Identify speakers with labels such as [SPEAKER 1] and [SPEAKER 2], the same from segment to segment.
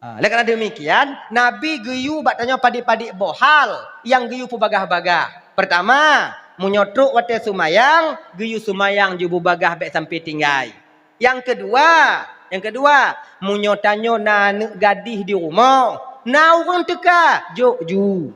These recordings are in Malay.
[SPEAKER 1] Karena demikian, Nabi geyu batanya padik-padik bohal yang geyu pu bagah-bagah. Pertama, munyotruk wate sumayang, geyu sumayang jubu bagah bek sampai tinggai. Yang kedua, munyotanyo na gadih di rumah, na urang teka, jok ju.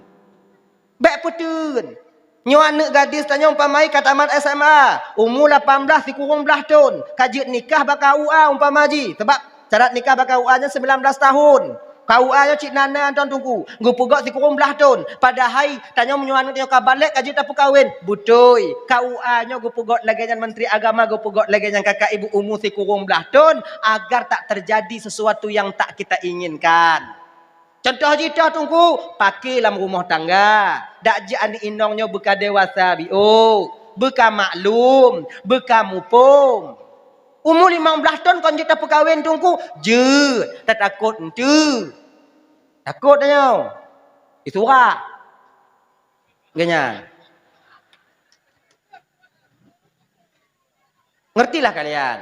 [SPEAKER 1] Bek putun. Nyo anak gadis tanya umpamai kat tamat SMA, umur 18 si kurang belah tahun, kajit nikah bakal UA umpama ji. Sebab syarat nikah bakal UA nya 19 tahun. KUA nya cik nana tuan tunggu. Gupugak si kurang belah tahun. Padahal tanya menyo anak tanya kabalik kajit tak kawin. Butoi. KUA nya gupugak lagi yang Menteri Agama, gupugak lagi yang kakak ibu umur si kurang belah tahun agar tak terjadi sesuatu yang tak kita inginkan. Contoh jita tunggu, pakai dalam rumah tangga. Dak je anak inongnya buka dewasa biu, buka maklum, buka mupung. Umur 15 tahun kon jita perkahwin tunggu, je, tak takut entu. Takut tanya. Itu rak. Ganya. Ngertilah kalian.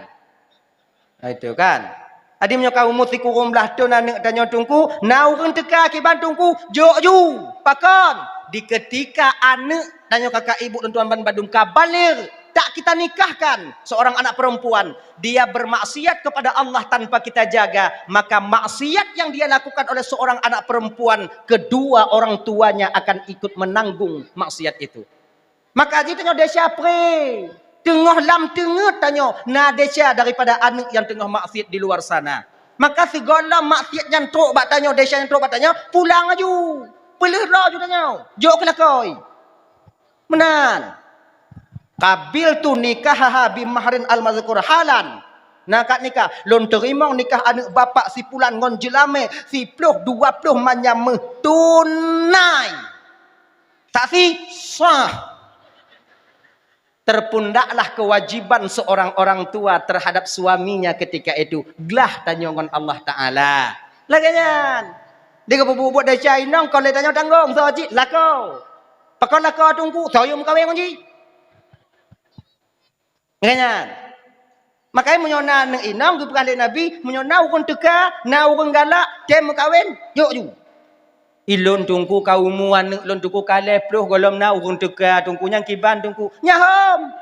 [SPEAKER 1] Nah, itu kan. Adi menyokau umur si kurung belah tahun anak tanya tungku, na urang teka kiban tungku, jok ju, pakon. Di ketika anak tanya kakak ibu dan tuan ban badung kabalir, tak kita nikahkan seorang anak perempuan, dia bermaksiat kepada Allah tanpa kita jaga, maka maksiat yang dia lakukan oleh seorang anak perempuan, kedua orang tuanya akan ikut menanggung maksiat itu. Maka dia tanya desya pre. Tengah lam tengah tanya nadesya daripada anak yang tengah maksiat di luar sana. Maka segala maksiat yang truk bak tanya desya yang truk bak tanya pulang aju. Pelihara aju tanya. Jok kelakoi. Menan. Kabil tu nikah bi mahrin al-mazkur halan. Nak nikah lon terima nikah anak bapak si pulan ngon jelame si 10 20 manyam tunai. Saksi sah. Terpundaklah kewajiban seorang orang tua terhadap suaminya ketika itu. Gelah tanyongan Allah Ta'ala. Laganyan. Dia buat dah cai nong kau le tanya tanggung so ji lako. Pakon lako tunggu saya muka weng ji. Laganyan. Makanya menyona nang inong bukan le Nabi menyona urang teka, na urang galak, dem kawin, yuk ju. Ilon tungku kaumu anak lon tungku kale pluh golom na urung teka tungku nyang kiban tungku nyahom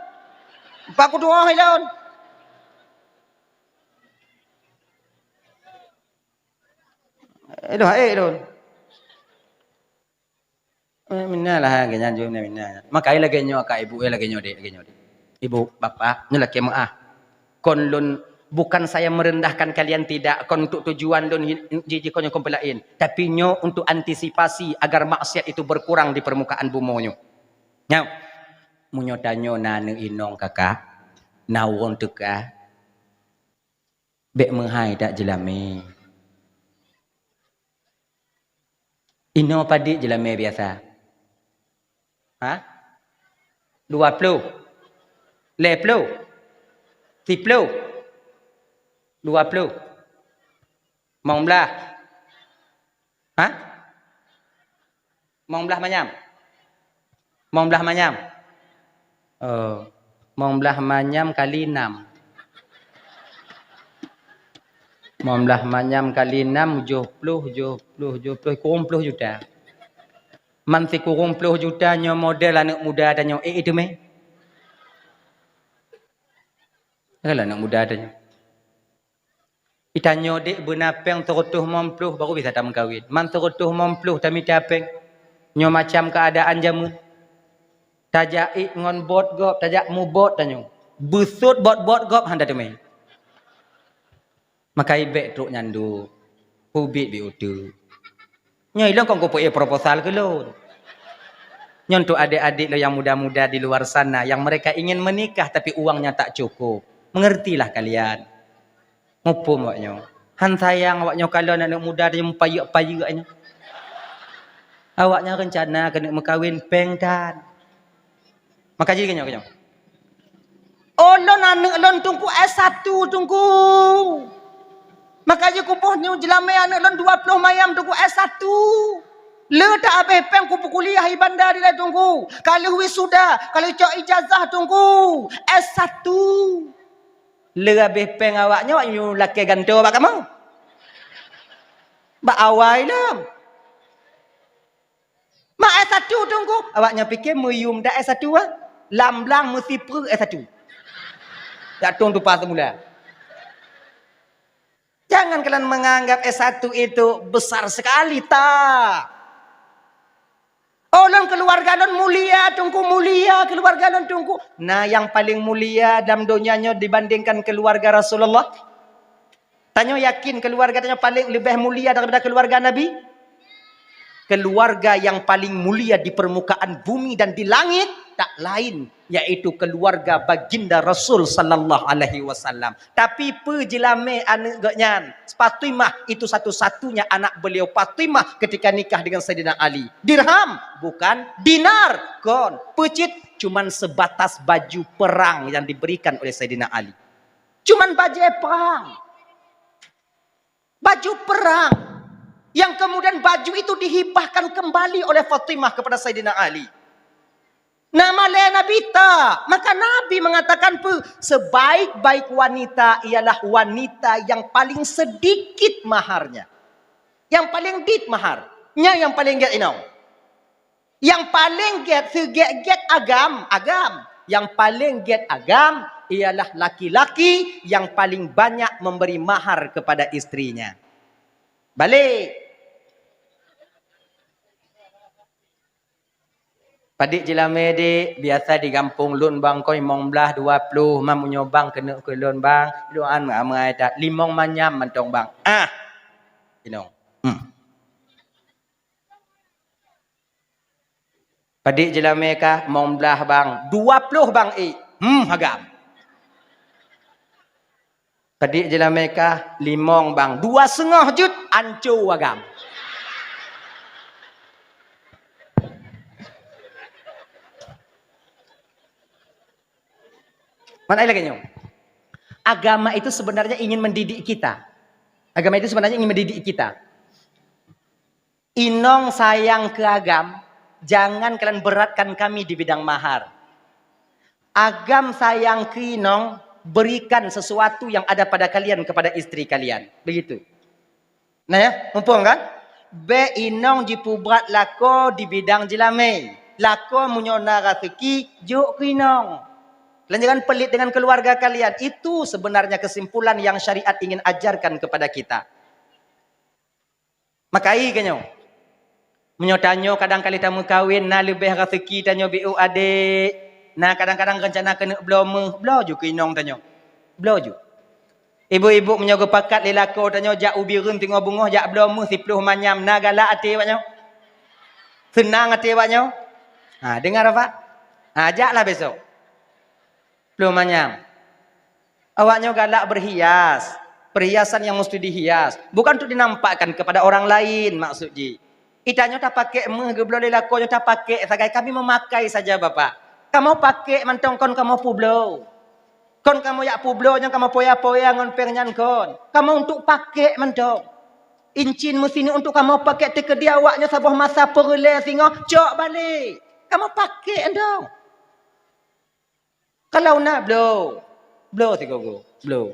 [SPEAKER 1] paku doa ilon ilon minna lah ganyan jo minna makai lagi nyo ka ibu lagi nyo de ibu bapak nyo laki maah kon lon bukan saya merendahkan kalian tidak kon untuk tujuan don jiji kon yang kompelain tapi nyo untuk antisipasi agar maksiat itu berkurang di permukaan bumonyo nyau munyo tanyo nanu inong kakak nawon teka bek menghai dak jelame ino padi jelame biasa ha 20 leplo 10 20 mong belah ha mong belah manyam mong belah manyam kali 6 mong belah manyam kali 6 70 kurang 10 juta man si kurang 10 juta nyo model anak muda danyo itu meh kalau anak muda danyo itanyo dek benapeng terutuh mempluh baru bisa tak mengkawin. Man terutuh mempluh tapi tapeng. Nyo macam keadaan jamu. Tajak ngon bot gop, tajak mu bot tanyo. Busut bot gop handa temai. Maka ibek truk nyandu. Hubit bi utu. Nyo ilong kong kopo proposal ke lo. Nyontok adik-adik lo yang muda-muda di luar sana yang mereka ingin menikah tapi uangnya tak cukup. Mengertilah kalian. Ngupum awaknya. Han sayang awaknya kalau anak muda dia mempayuk-payuknya. Awaknya rencana kena mengkawin pengdan. Maka jadi kenyo. Oh lon anak lon tungku S1 tungku. Maka je kupuhnya jelame anak lon 20 mayam tungku S1. Le tak habis peng kupu kuliah di bandar dia tungku. Kalau wisuda, kalau cok ijazah tungku S1. Lebih peng awaknya awak laki ganto awak kamu. Ba awai lam. Mak S1 tunggu. Awaknya fikir muyum dah S1 ah. Lamblang mesti per S1. Tak tunggu pas semula. Jangan kalian menganggap S1 itu besar sekali, tak. Orang keluarga non mulia, tunggu mulia, keluarga non tunggu. Nah, yang paling mulia dalam dunianya dibandingkan keluarga Rasulullah. Tanya yakin keluarga tanya paling lebih mulia daripada keluarga Nabi? Keluarga yang paling mulia di permukaan bumi dan di langit tak lain yaitu keluarga baginda Rasul sallallahu alaihi wasallam. Tapi pejilame anaknya Fatimah itu satu-satunya anak beliau Fatimah ketika nikah dengan Sayyidina Ali. Dirham bukan dinar, kon pecit cuman sebatas baju perang yang diberikan oleh Sayyidina Ali. Cuman baju perang. Baju perang. Yang kemudian baju itu dihibahkan kembali oleh Fatimah kepada Sayyidina Ali. Nama Nabi tak. Maka Nabi mengatakan sebaik-baik wanita ialah wanita yang paling sedikit maharnya. Yang paling dit maharnya yang paling get inau. Yang paling get agam. Yang paling get agam ialah laki-laki yang paling banyak memberi mahar kepada istrinya. Balik. Padik jelame dik biasa di kampung lun bang koi mong belah 20 mam nyobang kena ke lun bang doan ramai tak limong manyam mantong bang inong padik jelame kah mong belah bang 20 bang hagam padik jelame kah limong bang 2,5 jut ancu agam. Mana lagi nyong? Agama itu sebenarnya ingin mendidik kita. Agama itu sebenarnya ingin mendidik kita. Inong sayang ke agam, jangan kalian beratkan kami di bidang mahar. Agam sayang ke inong, berikan sesuatu yang ada pada kalian kepada istri kalian. Begitu. Nah ya, mumpung kan? Be inong jipubrat lako di bidang jilame. Lako munyona rezeki juk ke inong. Dan jangan pelit dengan keluarga kalian. Itu sebenarnya kesimpulan yang syariat ingin ajarkan kepada kita. Makai kenyo. Menyotanyo kadang kali tamu kawin na lebih rezeki tanyo biu adik. Nah kadang-kadang rencana kena belum juga inong tanyo. Belum juga. Ibu-ibu menyogo pakat lelako tanyo jak ubirun tengok bungoh jak belum 10 manyam na galak ati waknyo. Senang ati waknyo. Ha dengar apa? Ajaklah besok. Belum manyam. Awaknya galak berhias. Perhiasan yang mesti dihias. Bukan untuk dinampakkan kepada orang lain maksud ji. Itanya tak pakai meh geblo lelakonya tak pakai. Sagai kami memakai saja bapak. Kamu pakai mantong kon kamu publo. Kon kamu yak publo yang kamu poya-poya ngon pernyan kon. Kamu untuk pakai mantong. Incin mesti ni untuk kamu pakai tekedi awaknya sebuah masa perle singo cok balik. Kamu pakai endong. Kalau nak blow tiga-tiga, blow.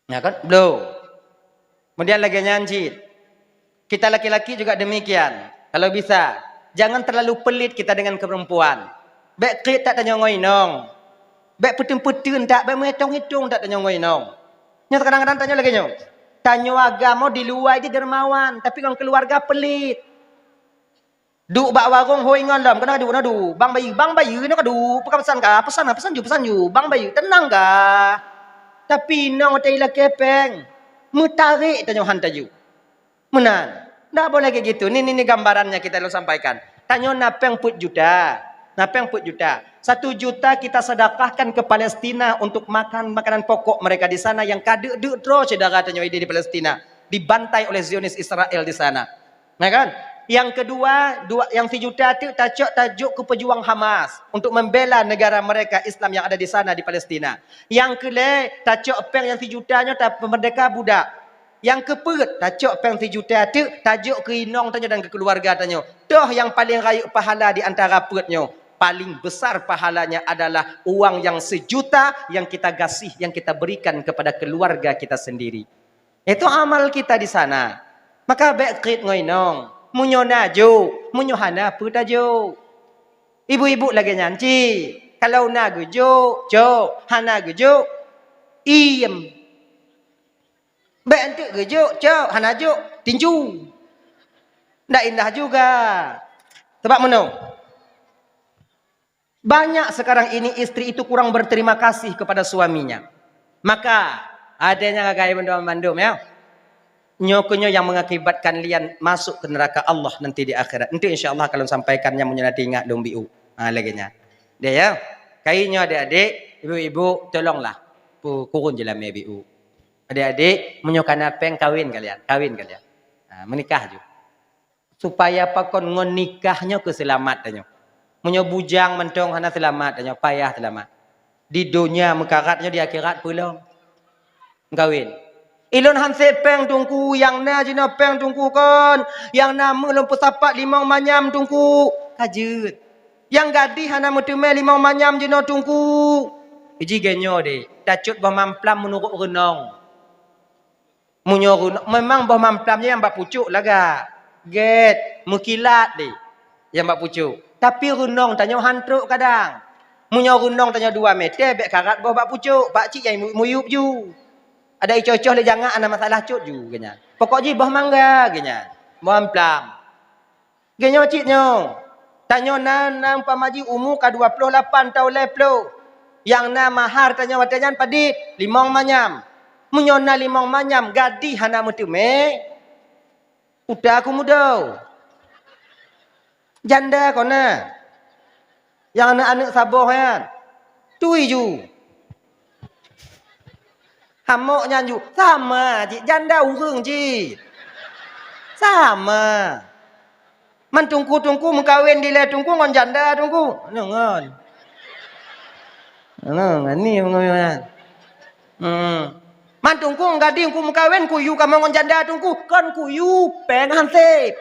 [SPEAKER 1] Ya kan, blow. Kemudian lagi nyanyi. Kita laki-laki juga demikian. Kalau bisa, jangan terlalu pelit kita dengan perempuan. Baik krit tak tanya ngoinong. Baik petun-petun tak, baik menghitung-hitung tak tanya ngoinong. Nya kadang-kadang tanya lagi nyong. Tanya agama di luar dia dermawan, tapi kalau keluarga pelit. Duk bak warung hoi ngon lam kena du bang bayu ni kadu pesan pesan you bang bayu tenang ka tapi nong taila kepeng mutarik tanya han taju menan ndak boleh kayak gitu ni gambarannya kita lo sampaikan tanya napeng put juta 1 juta kita sedekahkan ke Palestina untuk makan makanan pokok mereka di sana yang kadek-dek terus saudara tanya di Palestina dibantai oleh Zionis Israel di sana nah kan. Yang kedua, yang 1 juta itu tajuk ke pejuang Hamas untuk membela negara mereka Islam yang ada di sana di Palestina. Yang kedua, tajuk peng yang 1 jutanya merdeka budak. Yang keput, tajuk peng 1 juta itu tajuk ke inong tanya dan ke keluarga tanya. Toh yang paling rayuk pahala di antara perutnya. Paling besar pahalanya adalah uang yang 1 juta yang kita kasih, yang kita berikan kepada keluarga kita sendiri. Itu amal kita di sana. Maka bek krit ngoi nong. Munyo naju, munyo hana putaju. Ibu-ibu lagi nyanci. Kalau na gujo, jo, hana gujo, iem. Bek ente gujo, jo, hana jo, tinju. Ndak indah juga. Sebab menung. Banyak sekarang ini istri itu kurang berterima kasih kepada suaminya. Maka adanya gaya bandum ya. Nyokonyo yang mengakibatkan lian masuk ke neraka Allah nanti di akhirat. Nanti insyaallah kalau sampaikannya menyana ingat dong biu. Laginya. Dia ya. Kayaknya adik-adik, ibu-ibu tolonglah kurun jelam biu. Adik-adik menyokan apeng kawin kalian. Menikah juga. Supaya pakon ngon nikahnya keselamatannya. Menyo bujang mentong hana selamat danyo payah selamat. Di dunia mekaratnya di akhirat pulang. Kawin. Ilon hanse peng tungku yang na jina peng tungku kon. Yang nama lompo sapat limang manyam tungku. Kajut. Yang gadih hana mutume limang manyam jina tungku. Iji genyo de. Dacut bah mamplam menurut renong. Munyo renong. Memang bah mamplamnya yang bak pucuk laga. Get. Mukilat de. Yang bak pucuk. Tapi runong tanya hantruk kadang. Munyo runong tanya 2 meter bek karat boh bak pucuk, pak cik yang muyup ju. Ada icocoh le jangan ana masalah cut ju genya. Pokok ji boh mangga genya. Boh amplam. Genyo ciknyo. Tanya nang pamaji umur ka 28 tahun leplo. Yang na mahar tanya watanyan padit 5 manyam. Munyo na 5 manyam gadi hana mutume. Udah aku mudau. Janda kona. Yang anak-anak saboh kan. Tui ju. Hamok nyanju. Sama ji. Janda urung ji. Sama. Man tungku-tungku mengkawin di le tungku ngon janda tungku. Ngon. Ni mengawin. Man tungku ngadi ku mengkawin kuyu kamu ngon janda tungku. Kan kuyu peng hansip.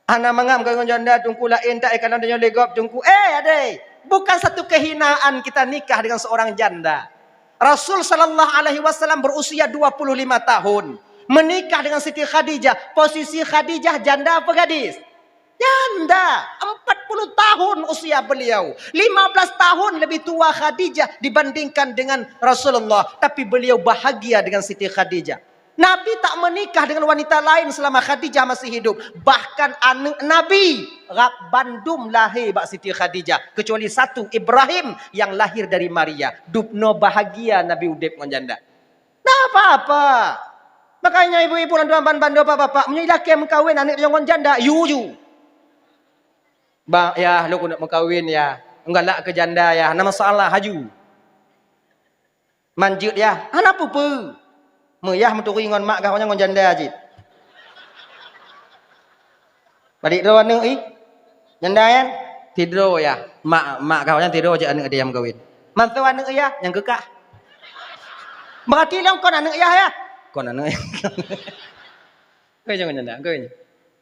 [SPEAKER 1] Anak mangam kau janda tungku lain tak ikan adanya legop tungku. Adik, bukan satu kehinaan kita nikah dengan seorang janda. Rasul sallallahu alaihi wasallam berusia 25 tahun, menikah dengan Siti Khadijah. Posisi Khadijah janda apa gadis? Janda. 40 tahun usia beliau. 15 tahun lebih tua Khadijah dibandingkan dengan Rasulullah, tapi beliau bahagia dengan Siti Khadijah. Nabi tak menikah dengan wanita lain selama Khadijah masih hidup. Bahkan anak Nabi rak bandum lahir bak Siti Khadijah. Kecuali satu, Ibrahim yang lahir dari Maria. Dupno bahagia Nabi udip dengan janda. Tak apa-apa. Makanya ibu-ibu dan tuan bandu bapak-bapak. Menyilah ke mengkawin anak dengan janda. You. Bang, ya lu nak mengkawin ya. Enggak lah ke janda ya. Nama masalah haju. Manjut ya. Anak pupu. Meyah menturi ngon mak kau ngon janda aja. Balik do anu janda kan tidur ya. Mak kau nya tidur aja anu dia yang kawin. Mantu anu ya yang kekak. Berarti lang kon anu ya ya. Kon anu. Kau jangan janda, kau ini.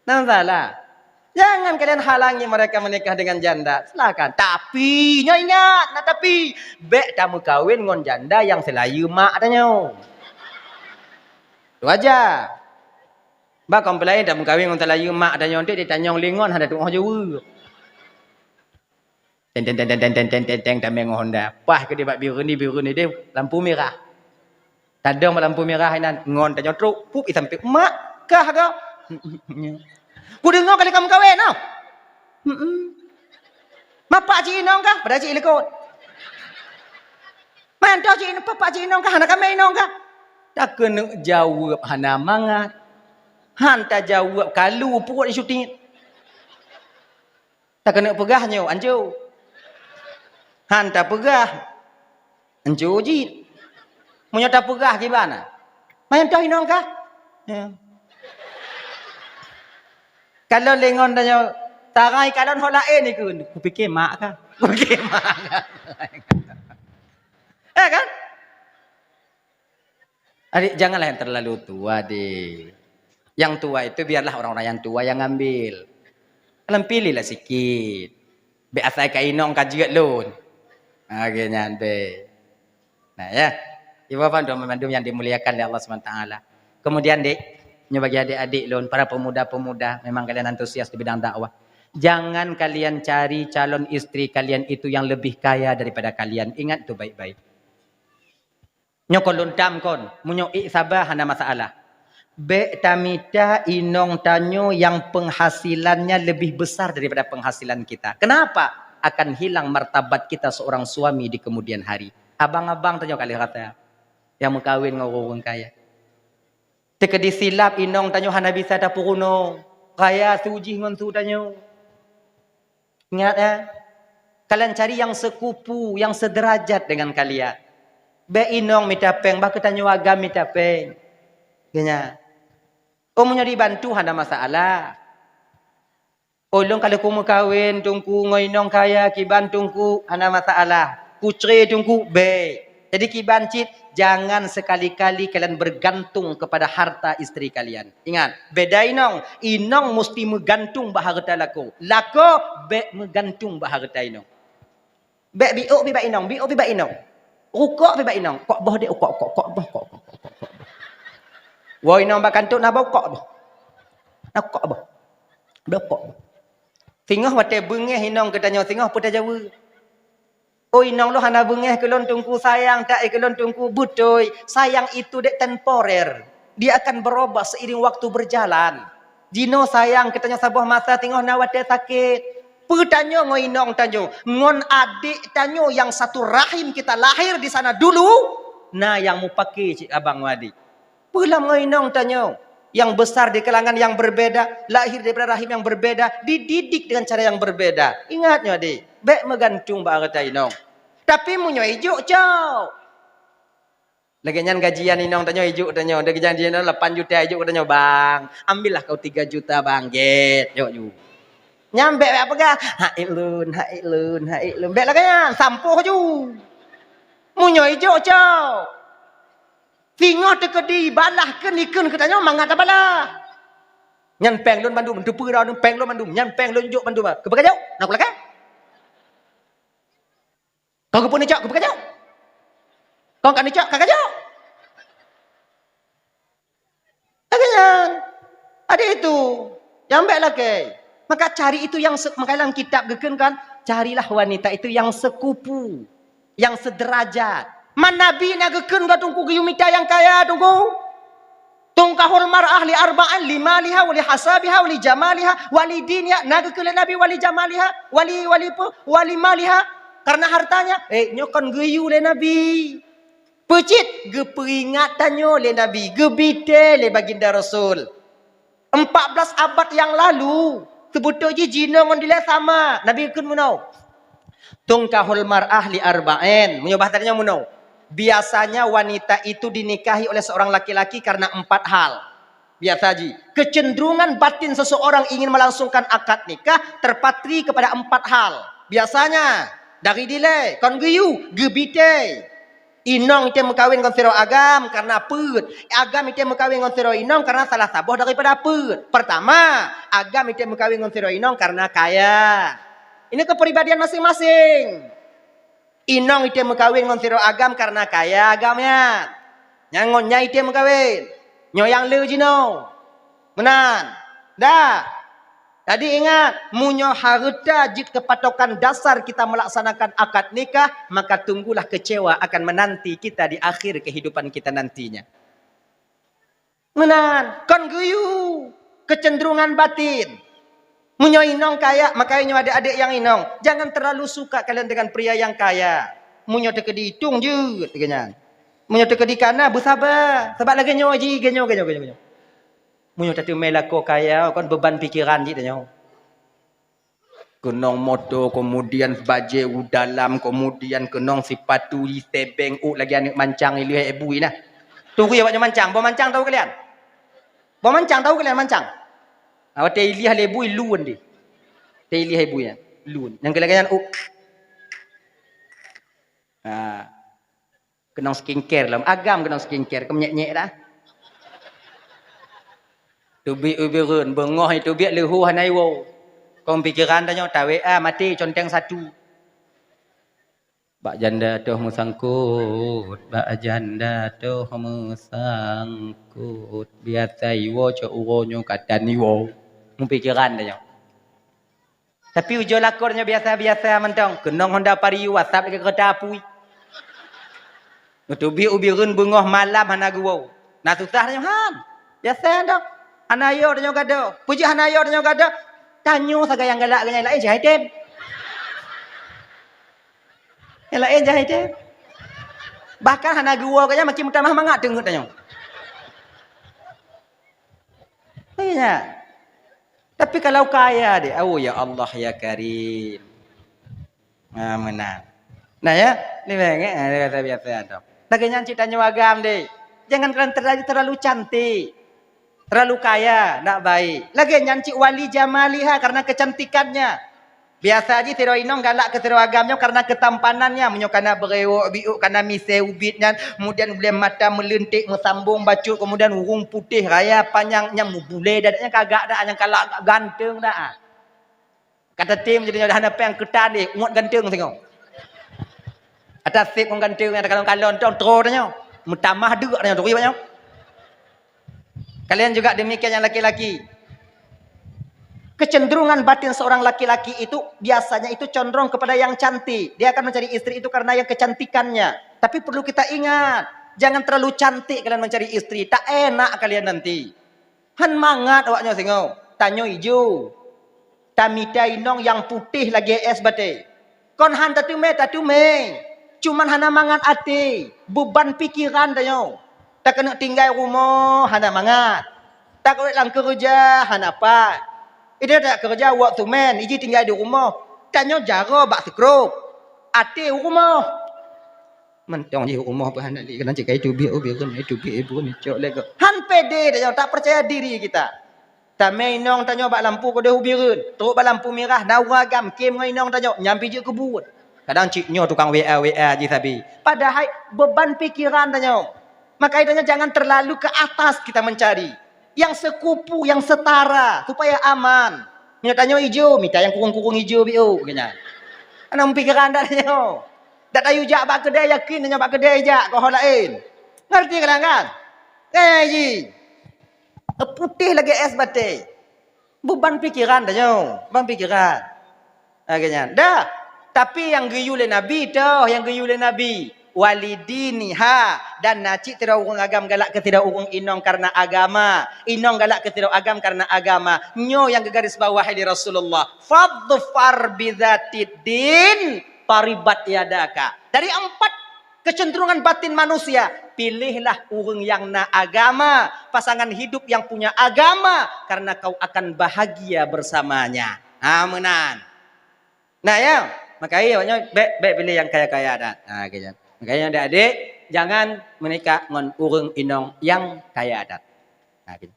[SPEAKER 1] Nang salah. Jangan kalian halangi mereka menikah dengan janda. Silakan. Tapi ingat, tapi bek tamu kawin ngon janda yang selayu mak tanya. Itu aja. Ba komplain dah mengkawin dengan telayu mak dan nyontek dia tanyong lingon ada tu Jawa. Teng tameng Honda. Pah ke dia biru ni dia lampu merah. Tadong lampu merah nan ngon tanyong truk pup sampai mak kah kau? Ku dengar kali kamu kawin tau. Mapak cik inong kah? Pada cik lekot. Mantau cik inong, papak cik inong kah? Anak kami inong kah? Tak kena jawab hana mangat. Hanta jawab kalau pukul syuting. Tak kena pegahnya anjo. Hanta pegah. Anjo ji. Munyo tak pegah gimana? Main tahu inong kah? Ya. Kalau lengon tanya tarai kalau hok lain ni ku fikir mak kah? Ku fikir mak kah? Kan? Adik, janganlah yang terlalu tua deh. Yang tua itu biarlah orang-orang yang tua yang ambil. Kalian pilihlah sikit. Biasa kainong kajiat lun. Akhirnya be. Nah ya, ibu bapak dan memandum yang dimuliakan oleh Allah SWT. Kemudian dek, bagi adik-adik lon, para pemuda-pemuda, memang kalian antusias di bidang dakwah. Jangan kalian cari calon istri kalian itu yang lebih kaya daripada kalian. Ingat itu baik-baik. Nyokon dam kon, munyoi sabah hana masalah. Be tamita inong tanyo yang penghasilannya lebih besar daripada penghasilan kita. Kenapa? Akan hilang martabat kita seorang suami di kemudian hari. Abang-abang tanyo kali kata yang mengkawin ngorong kaya. Tekedi silap inong tanyo hana bisa dapuruno. Kaya suji ngon su tanyo. Ingat ya. Kalian cari yang sekupu, yang sederajat dengan kalian. Be inong mitapeng, bah tanyo agam mitapeng. Kenya. Umumnya dibantu hana masalah. Ulung kalau ku kawin tungku ngoinong kaya kiban tungku hana masalah. Kucre tungku be. Jadi kiban cit jangan sekali-kali kalian bergantung kepada harta istri kalian. Ingat, beda inong. Inong mesti menggantung baharta lako. Lako be menggantung baharta inong. Be biuk biba inong, biuk biba inong. Ukok biba inong. Kok boh de ukok boh kok. Woi nong bakantuk na bokok boh. Nak kok boh. Bokok. Singoh mate bengeh inong katanya singoh putar Jawa. Oi nong lo hana bengeh kelon tungku sayang tak kelon tungku butoy. Sayang itu dek temporer. Dia akan berubah seiring waktu berjalan. Dino sayang katanya sebuah masa singoh na wate sakit. Putanyo ngoi nong tanyo. Ngon adik tanyo yang satu rahim kita lahir di sana dulu. Nah yang mau pakai cik abang wadi. Pulang ngoinong tanyo. Yang besar di kalangan yang berbeda. Lahir daripada rahim yang berbeda. Dididik dengan cara yang berbeda. Ingatnya adik. Bek megantung bahasa inong. Tapi munyo ijuk cow. Lagi nyan gajian inong tanyo ijuk tanyo. Lagi gajian 8 juta ijuk tanyo bang. Ambillah kau 3 juta bang. Get. Yuk. Nyampe apa gak? Hailun. Bek lagi nyan. Sampuh ju. Munyo ijuk cow. Singoh tekedi balah ke nikun katanya mangat apalah. Nyan peng lun bandum tu pura lun peng lun bandum nyan peng lun juk bandum. Ke bekajau? Nak ulaka? Kau ke pun ni cak ke bekajau? Kau kan ni cak kakajau? Akanyan. Ada itu. Yang baik lagi. Maka cari itu yang maka dalam kitab geken kan, carilah wanita itu yang sekupu, yang sederajat. Man Nabi nageken ga tungku giyumita yang kaya tungku. Tungkahul mar'ah li arba'an li maliha wa li hasabiha wa li jamaliha wa li diniha. Nageken Nabi wa li jamaliha wa li maliha. Karena hartanya nyokan geyu le Nabi. Pecit ge peringatannya le Nabi, ge bite le baginda Rasul. 14 abad yang lalu sebetulnya jina ngon dile sama. Nabi ken munau. Tungkahul mar'ah li arba'in. Menyobah tadinya munau. Biasanya wanita itu dinikahi oleh seorang laki-laki karena 4 hal. Biasa ji. Kecenderungan batin seseorang ingin melangsungkan akad nikah terpatri kepada 4 hal. Biasanya dari dile, kon geyu, gebite. Inong itu mengkawin dengan siro agam karena put. Agam itu mengkawin dengan siro inong karena salah sabuh daripada put. Pertama, agam itu mengkawin dengan siro inong karena kaya. Ini kepribadian masing-masing. Inong itu mengkawin dengan siro agam karena kaya agamnya. Nyangonnya itu mengkawin. Nyoyang lu jino. Menan. Dah. Jadi ingat. Munyo harta jik kepatokan dasar kita melaksanakan akad nikah. Maka tunggulah kecewa akan menanti kita di akhir kehidupan kita nantinya. Menan. Kon guyu. Kecenderungan batin. Munyo inong kaya, makanya adik-adik yang inong. Jangan terlalu suka kalian dengan pria yang kaya. Munyo teka dihitung je. Munyo teka di kana, bersabar. Sebab lagi nyo je, genyo. Munyo tatu melako kaya, kan beban pikiran je tanyo. Kenong motor, kemudian baju dalam, kemudian kenong sepatu, tebeng, lagi anak mancang, ilih ibu ini. Tunggu ya waknya mancang. Bawa mancang tahu kalian? Bawa mancang tahu kalian mancang? Awak teiliah lebu luan di. Teiliah ibu ya, luan. Yang kalian kenang skincare lah. Agam kenang skincare. Kemenyek-nyek dah. Tubi ubirun bengoh itu biak lehu hanai wo. Kau pikiran tanya tawe mati conteng satu. Bak janda tuh musangkut, bak janda tuh musangkut. Biasa iwo cok uronyo kata niwo. Mempikiran dah. Tapi ujung lakornya biasa-biasa mentong. Kenong Honda Vario WhatsApp ke kereta apui. Utubi ubirun bungoh malam hana guau. Nah susahnya han. Biasa dong. Hanayo danyo gado. Puji hanayo danyo gado. Tanyo saga yang galak ganyai lain jahit dem. Yang lain jahit dem. Bahkan hana guau kaya makin mutamah mangat dengut danyo. Iya. Tapi kalau kaya deh, oh ya Allah ya Karim. Nah, menang. Nah ya, ini bengek kata biasa dong. Lagi citanya wagam deh. Jangan kalian terlalu cantik. Terlalu kaya, tak baik. Lagi nyanci wali jamaliha karena kecantikannya. Biasa aja tiro inong galak ke tiro agamnya karena ketampanannya. Menyokana berewok biuk karena mise ubitnya. Kemudian boleh mata melentik, mesambung bacuk. Kemudian urung putih, raya panjangnya mubule. Dadanya kagak dah, yang kalak ganteng dah. Kata tim jadinya dah apa yang ketan deh. Umut ganteng tengok. Atas sip pun ganteng. Ada kalon-kalon tu, terus dah. Mutamah duk dah. Terus banyak. Kalian juga demikian yang laki-laki. Kecenderungan batin seorang laki-laki itu biasanya itu condong kepada yang cantik. Dia akan mencari istri itu karena yang kecantikannya. Tapi perlu kita ingat, jangan terlalu cantik kalian mencari istri. Tak enak kalian nanti. Han mangat awaknya sengau. Tanyo hijau. Tamita inong yang putih lagi es bate. Kon han tatume. Cuman hana mangat ati. Beban pikiran tanyo. Tak kena tinggal rumah, hana mangat. Tak kena lang kerja, hana apa. Ida tak kerja waktu men, iji tinggal di rumah. Tanya jara bak sekrop. Ati rumah. Mentong di rumah apa hana li kena cakap itu biar kan itu biar ibu ni cok lego. Han pede dah tak percaya diri kita. Tamai nong tanya bak lampu ko dah ubirun. Teruk bak lampu merah nawagam kem ngai nong tanya nyampi je kebut. Kadang ciknyo tukang WA je sabi. Padahal beban pikiran tanya. Maka itu jangan terlalu ke atas kita mencari. Yang sekupu, yang setara. Supaya aman. Minta tanya hijau. Minta yang kurung-kurung hijau. Anak memikir anda tanya. Tak tahu jak bak kedai yakin. Tanya bak kedai jak. Kau lain. Ngerti kadang kan? Ji. Putih lagi es batik. Beban pikiran tanya. Beban pikiran. Akhirnya. Dah. Tapi yang geyule Nabi tu. Yang geyule Nabi. Walidiniha dan nacik tidak urung agam galak ke tidak urung inong karena agama, inong galak ke tidak agam karena agama. Nyo yang ke garis bawah di Rasulullah, fadfar bidzatiddin paribat yadaka. Dari 4 kecenderungan batin manusia, pilihlah urung yang na agama, pasangan hidup yang punya agama, karena kau akan bahagia bersamanya. Amenan. Nah ya, makanya be pilih yang kaya-kaya dah. Nah gitu. Makanya adik-adik jangan menikah dengan urang inong yang kaya adat. Nah, gitu.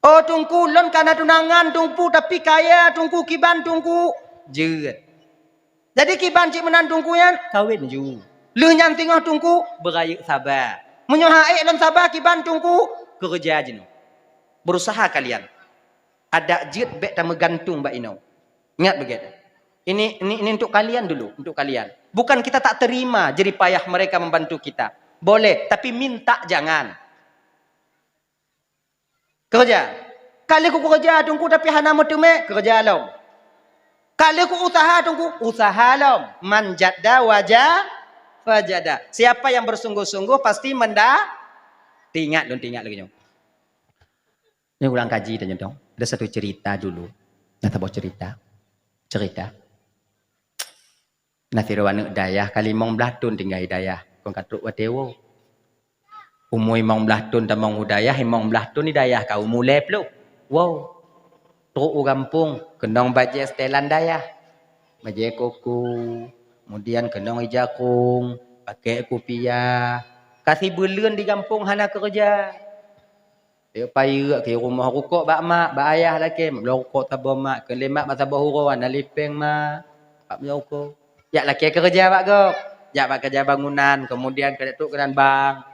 [SPEAKER 1] Oh tungku lon karena tunangan tungku tapi kaya tungku kiban tungku jeut. Jadi kiban cik menan tungkuyan kawin ju. Leuh nyan tengah tungku berayuk sabar. Menyohaik lon sabar kiban tungku kerja jenuh. Berusaha kalian. Ada jeut bek ta megantung mbak inong. Ingat begitu. Ini untuk kalian dulu, untuk kalian. Bukan kita tak terima jerih payah mereka membantu kita. Boleh, tapi minta jangan. Kerja. Kali ku kerja tunggu tapi hana mutume kerja lom. Kali ku usaha tunggu usaha lom. Man jadda wajah fajada. Siapa yang bersungguh-sungguh pasti tinggal lagi nyong. Ini ulang kaji dan dong. Ada satu cerita dulu. Nah, tahu cerita. Nah, firwan dayah kali mong belatun tinggal dayah. Kong katruk watewo. Umui mong belatun tamong udayah, mong belatun ni dayah kau mulai peluk. Wow. Truk kampung, kenong baje setelan dayah. Baje kuku, kemudian kenong ijakung, pakai kopiah. Kasih bulan di kampung hana kerja. Dia payah ke rumah rukuk bak mak, bak ayah lagi. Mak rukuk tabah mak, ke lemak masa bahuruan, nalipeng mak. Pak menyokong. Ya laki kerja pak gok. Ya pak kerja bangunan, kemudian kedatuk kenan bang.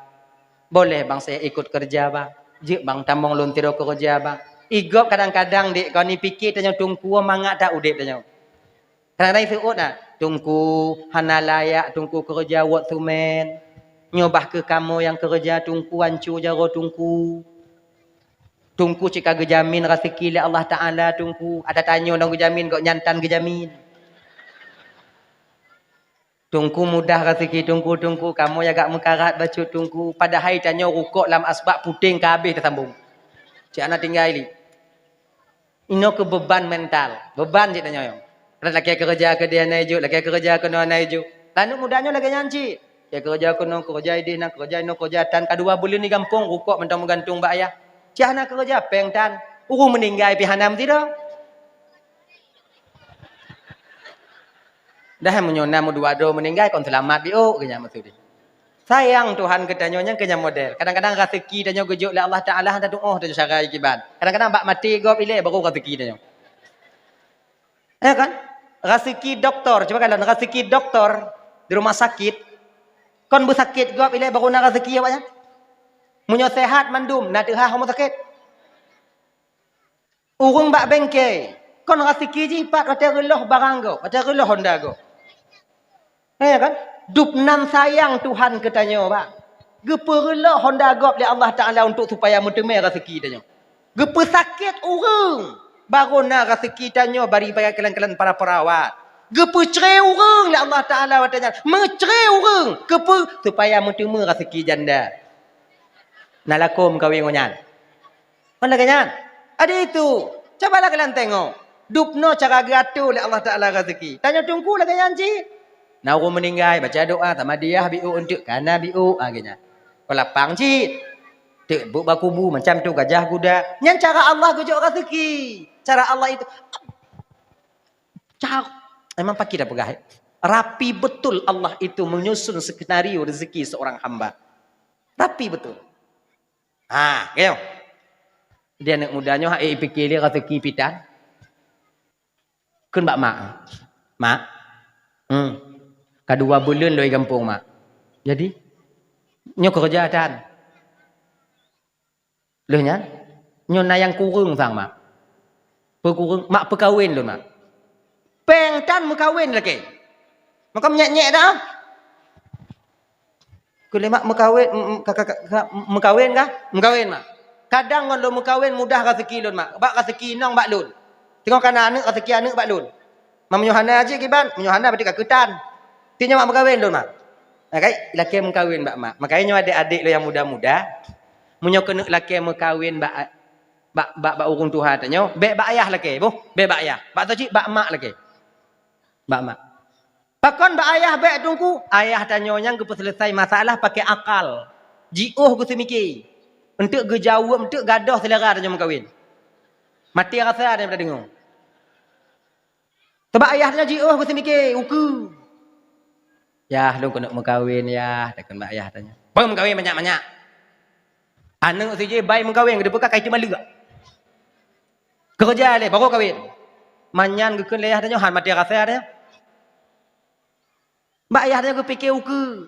[SPEAKER 1] Boleh bang saya ikut kerja bang. Jik bang tambang lontiro kerja bang. Igok kadang-kadang dek kau ni fikir tanya tungku mangat tak udip tanya. Kadang-kadang itu nah. Tungku hana layak tungku kerja buat sumen. Nyobah ke kamu yang kerja tungku hancur jaro tungku. Tungku cika gejamin rezeki li Allah Ta'ala tungku. Ada tanya orang gejamin kok nyantan gejamin. Tungku mudah rezeki tungku. Kamu yang agak mekarat baca tungku. Pada hari tanya rukuk lam asbab puting ke habis tersambung. Cik anak tinggal ni. Ino ke beban mental. Beban cik tanya yang. Laki kerja ke dia naik laki kerja ke dia naik lalu mudahnya lagi nyanci. Ya kerja ke no kerja ini nak kerja no kerja tan kedua bulan ni gampang rukuk mentang menggantung mbak ayah. Cik nak kerja pengtan. Urung meninggal pihanam tidak. Dah menyona mu dua do meninggal kon selamat bio kenya maksud dia. Sayang Tuhan ketanyonya kenya model. Kadang-kadang rezeki tanyo gejuk oleh Allah Taala hantar doa tanyo syara ikiban. Kadang-kadang bak mati go pilih baru rezeki tanyo. Ya kan? Rezeki doktor, coba kalian rezeki doktor di rumah sakit. Kon bersakit go pilih baru nak rezeki apa ya? Munyo sehat mandum, nak teuhah rumah sakit. Urung bak bengke. Kon rezeki ji pat wate reloh barang go, wate reloh Honda go. Ya kan? Dup nan sayang Tuhan ketanyo pak. Geperlah Honda go oleh Allah Taala untuk supaya mentemui rezeki tanyo. Gepesakit urung. Baru nak rezeki tanyo bari bagi kalian-kalian para perawat. Gepecere urung oleh Allah Taala watanya. Mecere urung kepe supaya mentemui rezeki janda. Nalakum kawin ngonyan. Mana kanyan? Ada itu. Cobalah kalian tengok. Dupno cara gatul oleh Allah Taala rezeki. Tanya tunggu lah kanyan cik. Nah orang meninggal baca doa sama dia biu untuk kana biu agaknya. Kalau lapang cik. Tek bu bakubu macam tu gajah kuda. Yang cara Allah gejok rezeki. Cara Allah itu cara memang pakai dah pegah. Rapi betul Allah itu menyusun skenario rezeki seorang hamba. Rapi betul. Ah, gitu. Dia anak mudanya hak fikir dia rezeki pitan. Kun bak mak. Mak. Kedua bulan dari kampung mak. Jadi nyo kerja dan leh nyan nyo nayang kurung sang mak. Perkurung mak perkahwin lu mak. Peng tan mekawin lagi. Maka nyek-nyek dah. Kule mak mekawin mekawin kah? Mekawin mak. Kadang kalau mekawin mudah rezeki lun mak. Bak rezeki nang bak lun. Tengok kana anak rezeki anak bak lun. Mam Yohana aja kiban, Yohana berarti kaketan. Tinya mak mekawin lun mak. Makai laki mekawin bak mak. Makanya adik-adik lo yang muda-muda munyo kena laki mekawin bak urung Tuhan tanyo, bek bak ayah laki, boh, bek bak ayah. Bak tu cik bak mak laki. Bak mak. Pakon bak ayah bek tungku, ayah tanyo yang gepa selesai masalah pakai akal. Jiuh ku semiki. Untuk gejawab, untuk gadah selera tanyo mekawin. Mati rasa daripada dengar. Sebab ayahnya jiuh ku semiki, uku. Ya, lu kena mekawin ya, takkan bak ayah tanya. Pem mekawin banyak-banyak. Anak saja bayi mekawin ke depan kaki malu gak? Kerja le baru kawin. Manyan ke leh tanya han mati rasa dia. Mbak ayah tanya ke fikir uku.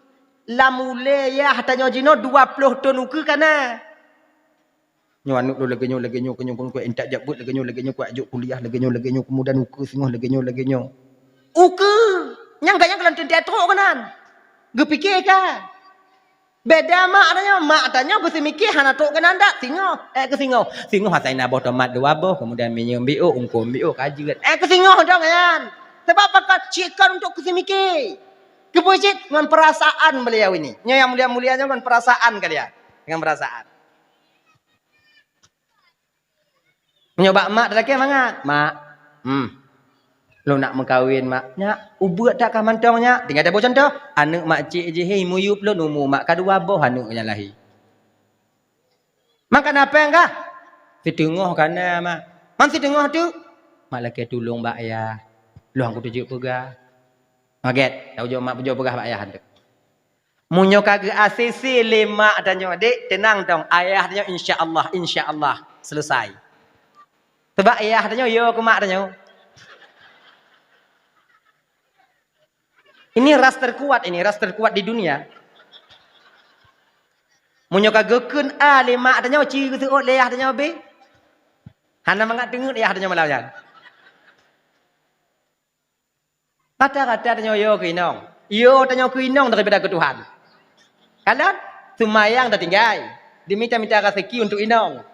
[SPEAKER 1] Lamule ya tanya jino 20 ton uku kana. Nyo anu lagi nyo pun ku entak jabut lagi nyo ku ajuk kuliah lagi nyo kemudian uku singoh lagi nyo. Uku. Nyang gak kelan teatro kanan. Ge fikir ka. Beda mak tanya aku mikir hana tok kan anda singo ke singo hasai na boh tomat dua boh kemudian minyak bio ungkum bio kajian ke singo dong kan sebab pakat cikan untuk ke mikir kebucit dengan perasaan beliau ini yang mulia-mulianya dengan perasaan kali ya dengan perasaan menyoba mak lagi mangat mak lo nak mengkawin maknya ubuat tak kah mantongnya tinggal ada contoh anak mak cik je hei muyup lo numu mak kedua boh anak yang lahir mak kenapa enggak si tengah kana mak man si tengah tu mak laki tolong mbak ayah lu aku tujuk pegah maget tahu jo mak pujo pegah mbak ayah tu munyo kagak ACC lemak tanya dek tenang dong ayah tanya insyaallah selesai sebab ayah tanya yo ke mak tanya ini ras terkuat di dunia. Munyo kagekeun A lima tanya ci ku seot leah tanya B. Hana mangat dengut leah tanya malayan. Kata-kata tanya yo ke inong. Yo tanya ke inong daripada ke Tuhan. Kalau semayang dah tinggal. Diminta-minta rezeki untuk inong.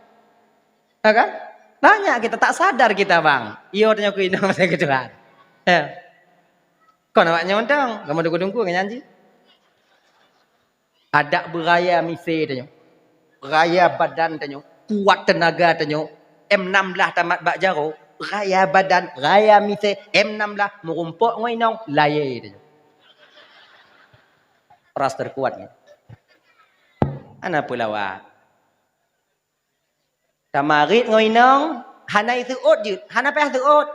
[SPEAKER 1] Ha, kan? Banyak kita tak sadar kita bang. Yo tanya ke inong masa ke Tuhan. Ya. Kau nak nyontong. Kamu dukung-dukung kan nyanyi. Ada beraya misi tanya. Raya badan tanya. Kuat tenaga tanya. M16 tamat bak jaro. Raya badan, raya misi, M16 merumpuk ngoinong, layar tanya. Ras terkuat ni. Ana pulawa. Tamarit ngoinong, hanai suut je. Hana payah suut.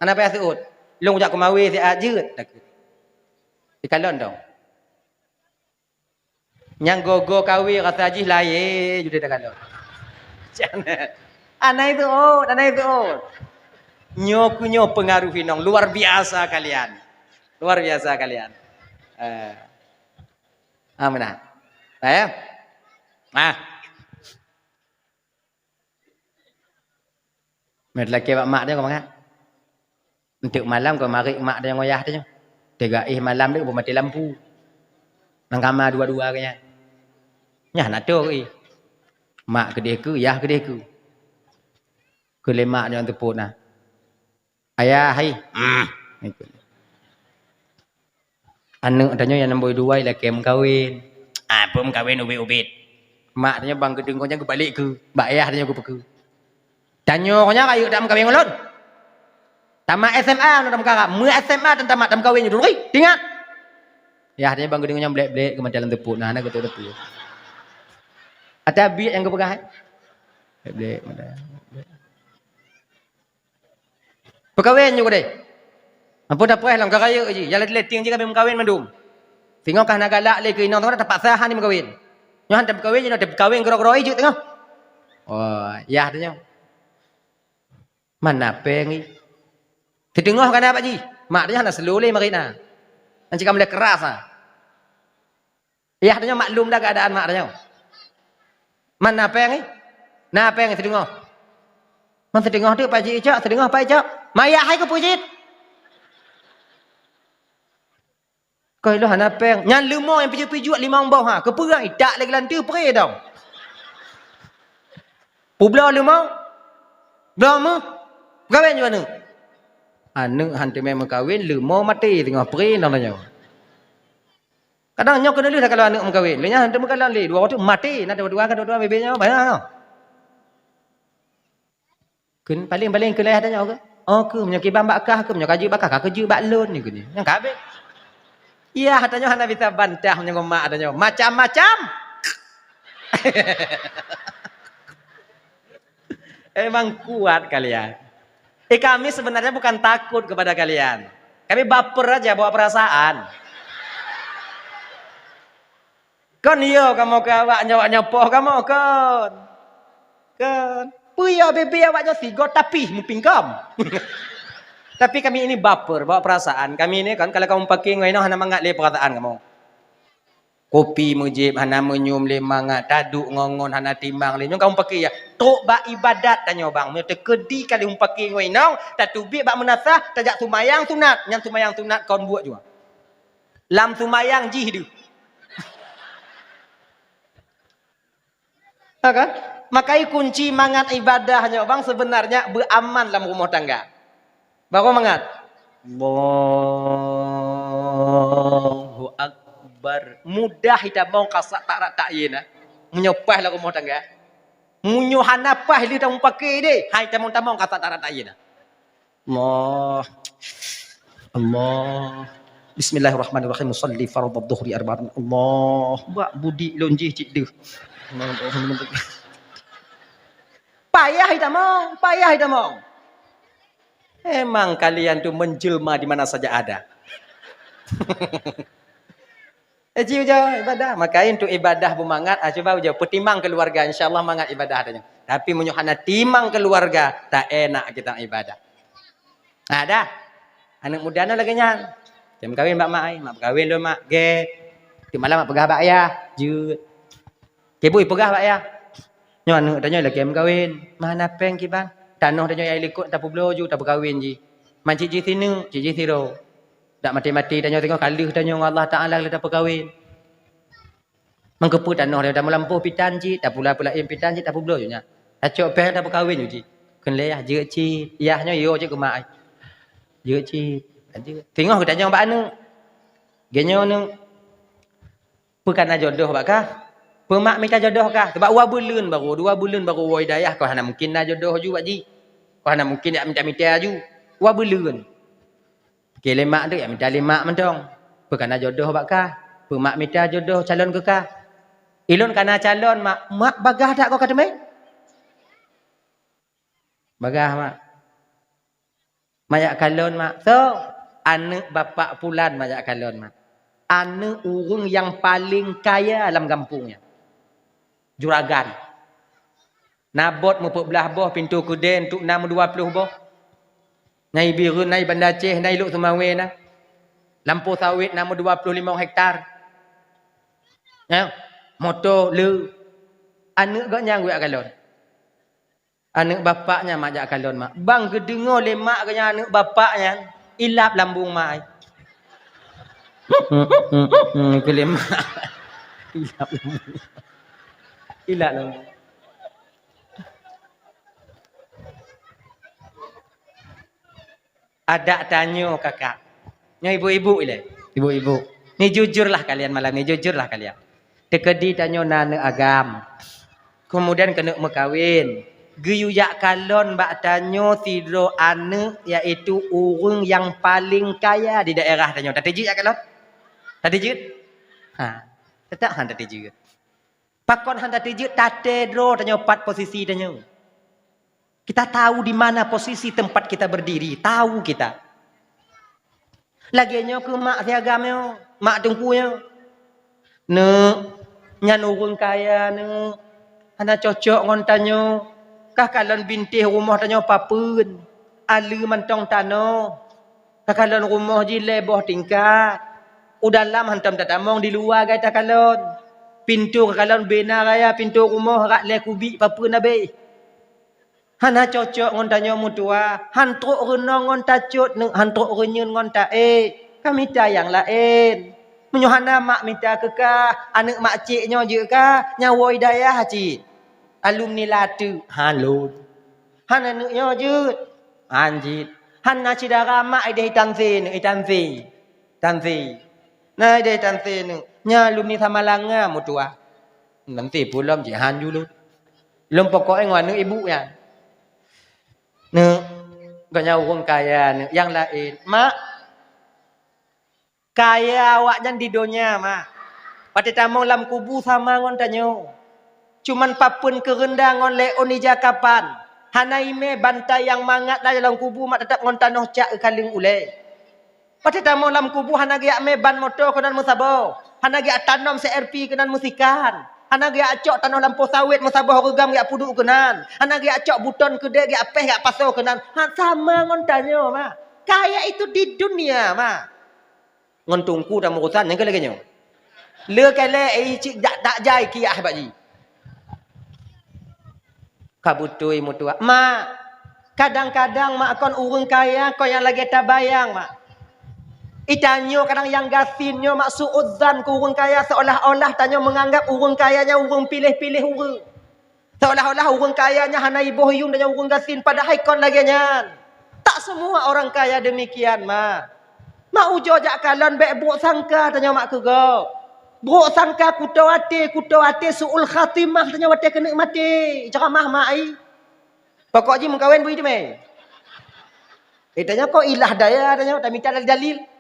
[SPEAKER 1] Hana payah suut. Long jak kemawi siat je. Di kalon dong. Yang gogo kawi rasa jih layar je dah kalon. Jangan. Anai suut. Nyo pengaruh hinong luar biasa kalian. Luar biasa kalian. Mana? Saya? Met laki bak mak dia kau mangat. Untuk malam kau mari mak dia ngoyah dia. Tiga malam dia mati lampu. Nang kamar dua-dua kanya. Nyah nak tu ke? Mak kedai ke, yah kedai ke. Kelemak dia tepuk nah. Ayah, hai. Anak tanya yang nombor 2 laki mengkawin. Apa mengkawin ubit-ubit. Mak tanya bang gedeng kau ke balik ke. Mbak ayah tanya ke peku. Tanya kau kayu tak mengkawin ngolon. Tamat SMA nak mengkara. SMA dan tamat mengkawin dulu. Ingat. Ya tanya bang gedeng kau blek-blek ke dalam tepuk. Nah anak ketuk tepuk. Ada biak yang kau pegang. Blek-blek. Perkawin juga deh. Ampun dah perah lah kaya je. Jalan letting je kami mengkawin mandum. Tengok kah nak galak le ke inang tu tak paksa han ni mengkawin. Nyohan tak berkawin je nak berkawin gerok-gerok je tengok. Oh, ya tanya. Mana peng ni? Terdengar kan apa ji? Mak dia nak slow le mari nah. Nanti kamu le keras ah. Ya tanya maklum dah keadaan mak dia. Mana peng ni? Nah peng terdengar. Man terdengar tu pak ji cak, terdengar pak cak. Maya hai ke pujit. Kau lo hana peng. Nyan lemah yang piju-piju 5 bawah ha. Keperang dak lagi lantai pere dah. Publa lemah. Blama. Kawin je mana? Anak hantu memang kawin lemah mati tengah pere dah tanya. Kadang nyok kena lihat kalau anak mengkawin. Lenya hantu mengkalan le 2 waktu mati. Nak dua-dua kan dua-dua bebeknya banyak. Kun paling-paling kelih tanya ke? Oh ke menyakibang bakah ke menyakaji bakah ka kerja bak lon ni gini. Yang kabeh. Iya katanya hana bisa bantah menyang mak katanya. Macam-macam. Emang kuat kalian. Kami sebenarnya bukan takut kepada kalian. Kami baper aja bawa perasaan. Kon iya kamu ke awak nyawa-nyapoh kamu kon. Kon. Puya bebe awaknya sigo tapi mupingkam. Tapi kami ini baper, bawa perasaan. Kami ini kan kalau kamu pakai ngoino hana mangat le perasaan kamu. Kopi mujib hana menyum le mangat, taduk ngongon hana timbang le. Kamu pakai ya. Tok bak ibadat tanya bang. Mu tekedi kali kamu pakai ngoino, tatubi bak menasah, tajak sumayang sunat. Yang sumayang sunat kau buat juga. Lam sumayang jih du. Ha kan? Makai kunci mangat ibadahnya bang sebenarnya beraman dalam rumah tangga. Baru mangat. Allahu Akbar. Mudah kita mau kasak tak tak ye nah. Menyopah lah rumah tangga. Munyuhan apa li tamu pakai deh. Hai tamu-tamu kasak tak ye nah. Allah. Bismillahirrahmanirrahim. Shalli fardhu dhuhri arba'an. Allah. Buat budi lonjih cik deh. Payah kita mau. Emang kalian tuh menjelma di mana saja ada. Ibadah. Maka untuk ibadah bermangat, coba uja pertimbang keluarga, insyaallah mangat ibadah adanya. Tapi menyuhana timang keluarga, tak enak kita ibadah. Ada. Anak muda na lagi nyan. Jam kawin mak mai, mak kawin lo mak. Ge. Ti malam mak pegah bak ayah. Jut. Kebui pegah bak ayah. Nyo anu tanya lagi kawin. Mana peng ki bang? Tanah tanya ai likut tak publo ju tak berkawin ji. Man cik sini, cik siro. Tak mati-mati tanya tengok kali tanya Allah Taala le dapat kahwin. Mengkepu tanah dia dah melampau pitan ji, tak pula pitan ji tak pula je nya. Acok pe dapat kahwin je. Ken le je ci, yahnya yo je ke mak ai. Je ci. Aje. Tengok tanya bak anu. Genyo nu pekana jodoh bakah? Pemak minta jodoh kah? Sebab 2 bulan baru, 2 bulan baru wa hidayah kau hana mungkin nak jodoh ju pak ji. Kau hana mungkin nak minta-minta ju. 2 bulan. Okey lemak tu ya minta lemak mentong. Pekana jodoh bakah? Pemak minta jodoh calon ke kah? Ilun kana calon mak bagah tak kau kata mai? Bagah mak. Mayak calon mak. So, anak bapak pulan mayak calon mak. Anak orang yang paling kaya dalam kampungnya. Juragan. Nabot mupuk belah boh pintu kuden tuk 620 boh. Nai Birun, nai Banda Aceh, nai Luk Sumawe na. Lampu sawit 25 hektar. Ya, motor le. Anak gak nyang buat kalon. Anak bapaknya mak jak kalon mak. Bang kedengar le mak kanya anak bapaknya ilap lambung mak. Ke mak. Ilap lambung. Ilap lambung. Ada tanya kakak. Nya ibu-ibu ile. Ibu-ibu. Ni jujurlah kalian malam ni, jujurlah kalian. Tekedi tanya nana agam. Kemudian kena mekawin. Geyuyak kalon bak tanya tido anak iaitu orang yang paling kaya di daerah tanya. Tak tejit ya kalon? Tak tejit? Ha. Tetap han tak tejit. Pakon han tak tejit tate dro tanya 4 posisi tanya. Kita tahu di mana posisi tempat kita berdiri. Tahu kita. Laginya ke mak siagamnya. Mak tengkunya. Nyan orang kaya ne. Hana cocok ngontanyo. Kah kalon bintih rumah tanya papun. Alu mantong tanah. Kah kalon rumah jile boh tingkat. Udalam hantam tatamong di luar gaya kalon. Pintu kalon bina raya. Pintu rumah rak le kubik papun nabe. Hana cocok ngon tanyo mutua, hantruk renong ngon tacut, hantruk renyun ngon ta kami ta yang lain. Menyohana mak minta ke ka, anak mak cik nyo je ka, nyawa hidayah cik. Alumni latu, halo. Hana anak nyo je, anjit. Hana cidara mak ide hitansi, tansi. Nah ide hitansi ni, nya alumni Samalanga mutua. Nanti pulang je han dulu. Lom pokoknya nganu ibu ya. Gaknya orang kaya yang lain. Mak, kaya awaknya di dunia mak. Pada tamu lam kubu sama ngon tanyo. Cuman papun kerendang ngon leon ija kapan. Hana ime bantai yang mangat lah dalam kubu mak tetap ngon tanoh cak kaling ule. Pada tamu lam kubu hana giak me ban motor kenan musabo. Hana giak tanam CRP kenan musikan. Hana giak acok tanah lampu sawit musabah regam giak puduk kenan. Hana giak acok buton kedai giak apeh giak paso kenan. Sama ngon tanyo mak. Kaya itu di dunia mak. Ngon tungku dan urusan yang lagi nyo. Le kale cik tak jai kiah bak ji. Kabutui mutua. Mak, kadang-kadang mak kon urang kaya kon yang lagi tabayang mak. Itanyo kadang yang gasinyo mak suudzan ke urang kaya seolah-olah tanyo menganggap urang kayanya urang pilih-pilih urang. Seolah-olah urang kayanya hana ibuh yung dan urang gasin padahal kon lagi nyan. Tak semua orang kaya demikian mak. Mak ujo jak kalon bek buruk sangka tanyo mak ke go. Buruk sangka kuto ate suul khatimah tanyo wate kena mati. Ceramah mak ai. Pokok ji mengkawin bui me. Tanya kok ilah daya tanyo tak minta dalil.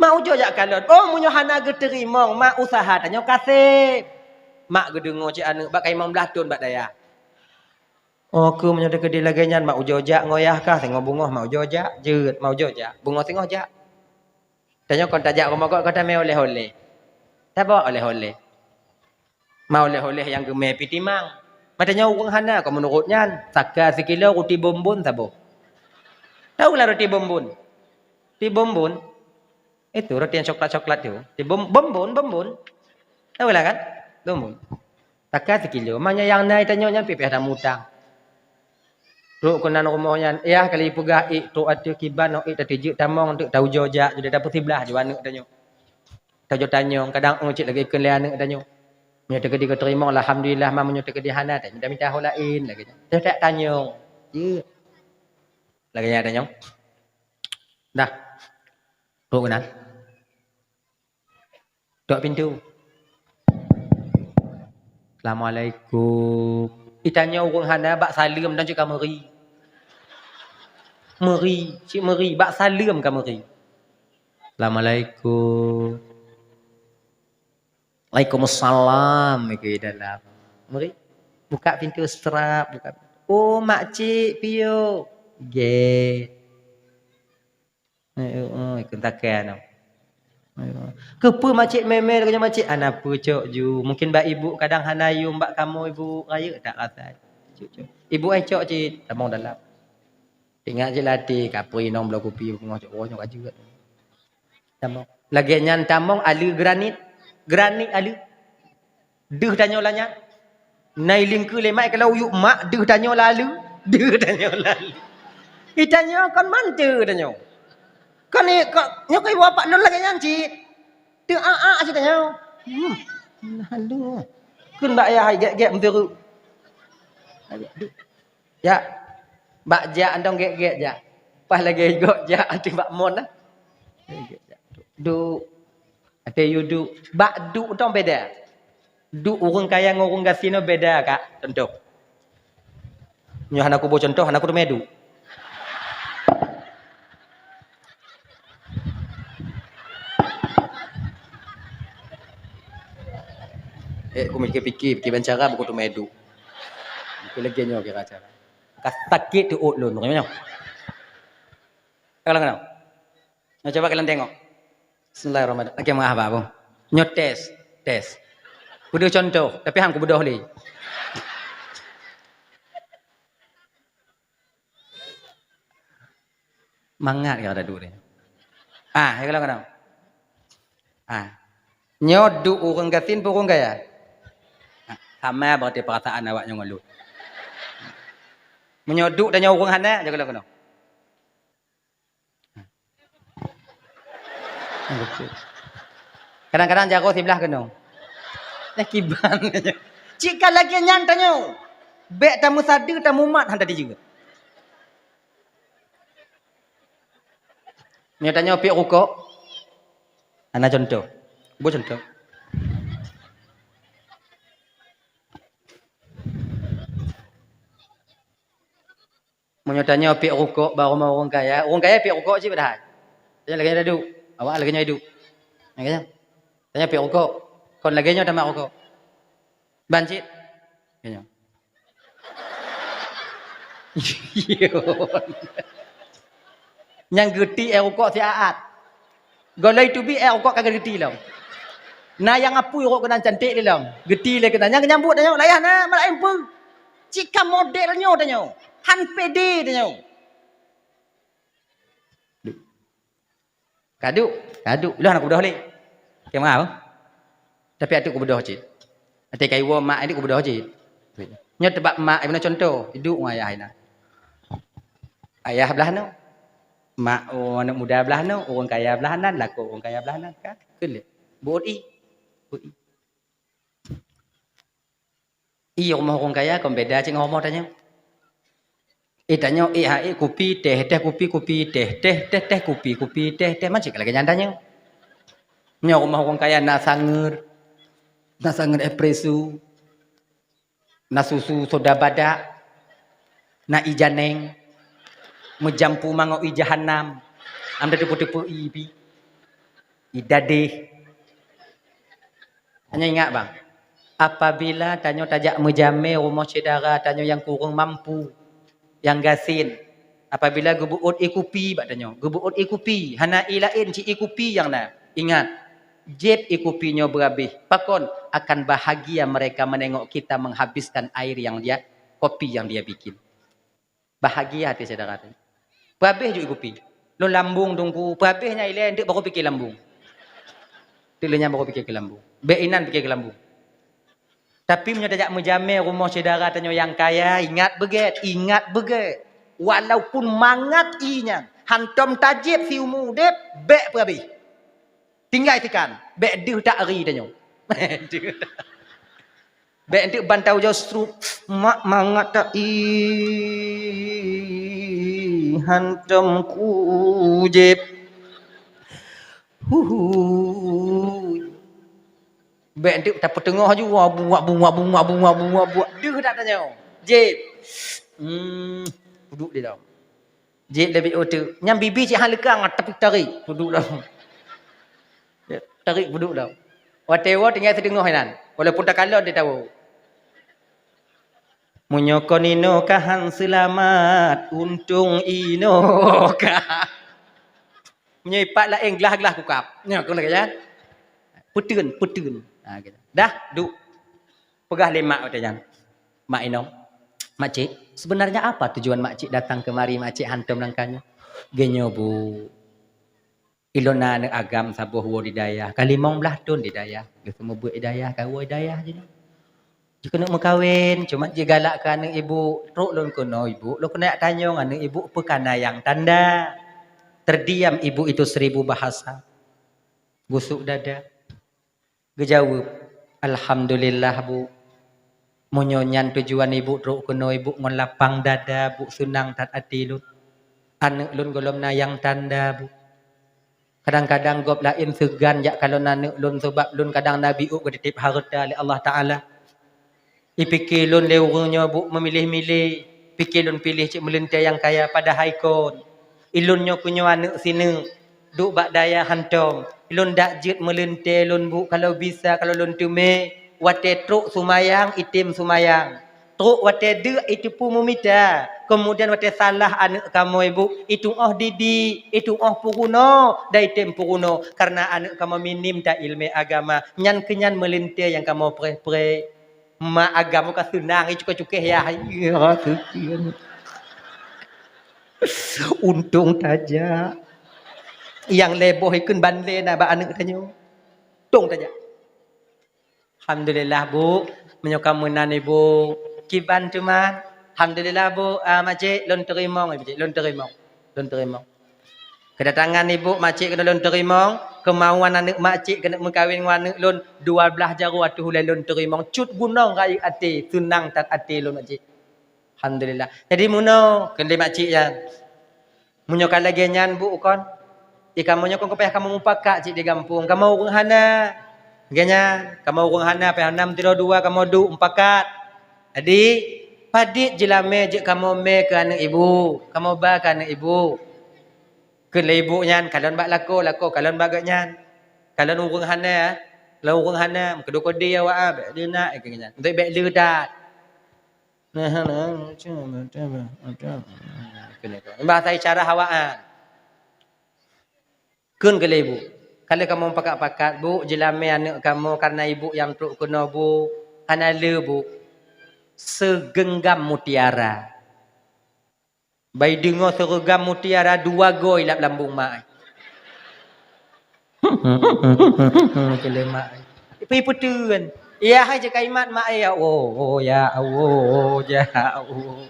[SPEAKER 1] Mak ujo jak kalon. Oh munyo hana ge terima mak usaha tanyo kasih. Mak ge dengo cik anak bak kai mang belah tun bak daya. Oh ke munyo de kedai lagi nyan mak ujo jak ngoyah kah tengok bungoh mak ujo jak jeut mak ujo jak bungoh tengok jak. Tanyo kon tajak rumah kok kata me oleh-oleh. Tak bawa oleh-oleh. Mau oleh-oleh yang ge me pitimang. Matanya urang hana kok menurutnya saka sekilo roti bombon sabo. Tahu lah roti bombon. Roti bombon itu roti yang coklat-coklat itu. Di bombon. Tahu lah kan? Bombon. Takkan sekilo. Maknya yang naik tanya yang pipih ada mutang. Duk kenan rumahnya, ya kali pegah tu ada kiban no tadi juk tamong tu tahu jojak jadi dapat sebelah je anu tanyo. Tahu tanyong kadang cik lagi ken lian tanyo. Nya tegedi ko terima alhamdulillah mamunyo tegedi hana tak minta holain lagi. Tak tanyong. Ye. Lagi nya tanyong. Dah. Duk kenan. Duk pintu. Assalamualaikum. Itanya orang hana bak salam dan cik kameri. Meri, cik meri bak salam kameri. Assalamualaikum. Waalaikumsalam ke dalam. Meri. Buka pintu serap, buka. Oh, mak cik piyo. Ge. Ikut takkan. Kepa makcik memer kerja makcik anak apa cok ju. Mungkin mbak ibu kadang hanayu mbak kamu ibu raya tak rasa. Cok. Ibu ai cok cik tamong dalam. Ingat je latih kapri nong blok kopi ngah cok oh nyok juga. Tamong. Lagi nyan tamong alu granit. Granit alu. Deuh tanyo lanya. Nai lingku lemai kalau yuk mak deuh tanyo lalu. Deuh tanyo lalu. Itanyo kon mantu tanyo. Kan ni nyok ibu apa non lagi nyanci. Tu aja tanya. Halu. Kun mbak ya gek menteru. Ya. Mbak ja andong gek ja. Pas lagi gok ja anti mbak mon ah. Du ate yudu bak du tong beda. Du urang kaya ngurung gasino beda kak. Contoh. Nyoh anakku bo contoh anakku tu medu. Aku mikir-fikir cara buku tu medu. Aku lagi nyo kira cara. Kas sakit tu ulun, macam mana? Kalau coba kalian tengok. Bismillahirrahmanirrahim. Okey mengah apa pun. Nyo tes. Kudu contoh, tapi hang ku bedoh li. Mangat kata dulu ni. Kalau. Nyodu urang gasin purung gaya. Sama berarti perasaan awak yang ngelut. Menyoduk dan nyawa orang hana jaga kena. Kadang-kadang jago sebelah kena. Dah kiban. Jika lagi nyantanyo. Bek tamu sadu tamu mat hang tadi juga. Nyatanya pik rukuk. Ana contoh. Buat contoh. Menyatanya pik rukuk baru mau orang kaya. Orang kaya pik rukuk je pada. Tanya lagi ada duduk. Awak lagi nya hidup. Tanya. Tanya pik rukuk. Kon lagi nya tamak rukuk. Bancit. Tanya. Yang geti rukuk si aat. Golai tu bi rukuk kagak geti lah. Nah yang apu rukuk kena cantik dia lah. Geti le kena. Yang nyambut tanya layan nah malai pun. Jika modelnya tanya. Han pede tanya. Kadu. Lah anak bedah le. Ke mau? Tapi atuk ku bedah cik. Ate kai wo mak adik ku bedah cik. Nya tebak mak mana contoh, hidup dengan ayah ina. Ayah belah no. Mak anak muda belah no, orang kaya belah nan, laku orang kaya belah nan kan. Kulit. Bodi. Rumah orang kaya kon beda cik ngomong tanya. Tanya kopi teh kopi teh kopi teh macam lagi nyantanya. Nya rumah orang kaya nak sanger espresso, nak susu soda badak, nak ijaneng, menjampu mango ijahanam, anda depu ibi, idadeh. Hanya ingat bang, apabila tanyo tajak menjamai rumah saudara tanyo yang kurang mampu, yang gasin, apabila gebuut ikupi badanyo, gebuut ikupi, hana ilain ci ikupi yang na, ingat, jet ikupinya berhabis, pakon akan bahagia mereka menengok kita menghabiskan air yang dia, kopi yang dia bikin, bahagia hati saudara. Berhabis juga ikupi, lo lambung tunggu, berhabisnya ilain dia baru pikir lambung, tilanya baru pikir ke lambung, beinan pikir ke lambung. Tapi menyadak menjamai rumah saudara tanyo yang kaya, ingat beget. Walaupun mangat inya. Hantom tajib si umur dep. Bek perabi. Tinggal tekan. Bek dia tak eri tanya. Bek dia bantau jauh strut. Mak mangat tak hantom kujib. Bek dia tak petengah je. Buat. Dia tak tanya. Jib. Duduk dia dalam. Jib lebih otak. Yang bibi cik hal lekang. Tapi tarik. Duduk dalam. Tarik duduk dalam. Watewa tinggal setengah kan. Walaupun tak kalah dia tahu. Munyokon ino kahan selamat. Untung ino kah. Menyipat lah gelah-gelah kukap. Nyokon lagi ya. Putun. Gitu. Dah, duk. Pegah lemak katanya. Mak Ino. Makcik, sebenarnya apa tujuan makcik datang kemari, makcik hantam langkahnya? Genyo bu. Ilona ne agam sabuh wo di daya. Kalimong belah tun di daya. Dia semua buat daya, kau daya je ni. Jika nak berkahwin, cuma dia galakkan anak ibu, teruk lon kono ibu, lo kena tanya anak ibu pekana yang tanda. Terdiam ibu itu 1000 bahasa. Busuk dada. Gejawab, alhamdulillah bu. Munyonyan tujuan ibu teruk kono ibu ngon lapang dada bu sunang tat ati lu. Anak lun golom na yang tanda bu. Kadang-kadang gop lain segan jak kalau anak lun sebab lun kadang nabi u ketitip harta oleh Allah Taala. Ipikir lun lewunya bu memilih-milih, pikir lun pilih cik melentai yang kaya pada haikon. Ilunnya kunyo anak sini duk bak daya hantom. Ilun dak jit melentai lun bu kalau bisa kalau lun tume wate truk sumayang itim sumayang. Truk wate de itu pun memita. Kemudian wate salah anak kamu ibu itu didi, itu puruno, dah itim puruno karena anak kamu minim tak ilmu agama. Nyan kenyan melentai yang kamu pre-pre. Mak agama ka senang cukai-cukai ya. Untung saja. Yang leboh ikun bandle na ba anak tanya. Untung saja. Alhamdulillah bu, menyokam menan ibu. Kiban cuman. Alhamdulillah bu, makcik lon terima, lon terima. Kedatangan ibu makcik kena lon terima, kemauan anak makcik kena mengkawin dengan anak lon 12 jaru atuh hulai lon terima. Cut gunung rai ati, senang tak ati lon makcik. Alhamdulillah. Jadi muno kena makcik ya. Munyo kan lagi nyan bu kon. Kamu nyokong kepayah kamu mupaka cik di kampung. Kamu urung hana. Ganya, kamu urung hana pe 602 kamu du umpakat. Jadi padit jelame je kamu me ke anak ibu. Kamu ba ke anak ibu. Ke ibu nyan kalon bak lako kalon bagak nyan. Kalon urung hana kalau urung hana kedua kode awak ah bek dia nak ganya. Untuk bek dia dak. Bahasa cara hawaan. Kun ke ibu. Kalau kamu pakat-pakat bu, jelame anak kamu karena ibu yang truk kena bu, hana le bu. Segenggam mutiara. Bai dengar seragam mutiara 2 goi lap lambung mak. Kele mak. Pi putun. Ya hai je kaimat mak ya. Oh ya Allah, ya Allah.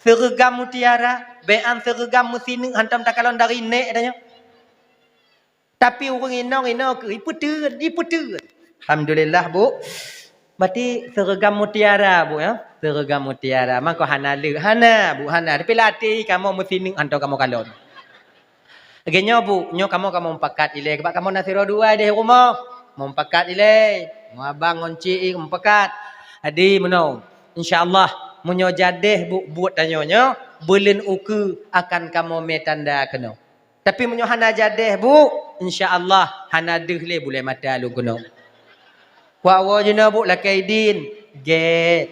[SPEAKER 1] Seragam mutiara, bean seragam musini hantam takalon dari nek katanya. Tapi orang ino ke iputun. Alhamdulillah bu. Berarti seragam mutiara bu ya. Seragam mutiara. Maka hana le. Hana bu hana. Tapi latih kamu musini hantam kamu kalon. Agenyo bu, nyo kamu pakat ile. Sebab kamu nasiro 2 di rumah. Mempakat ile. Abang ngonci mempakat. Adi meno. Insyaallah munyo jadeh bu buat tanyonyo belen uku akan kamu metanda kena. Tapi munyo hana jadeh bu, insyaallah hana deh le boleh mata lu kena. Wa jena bu lakaidin get.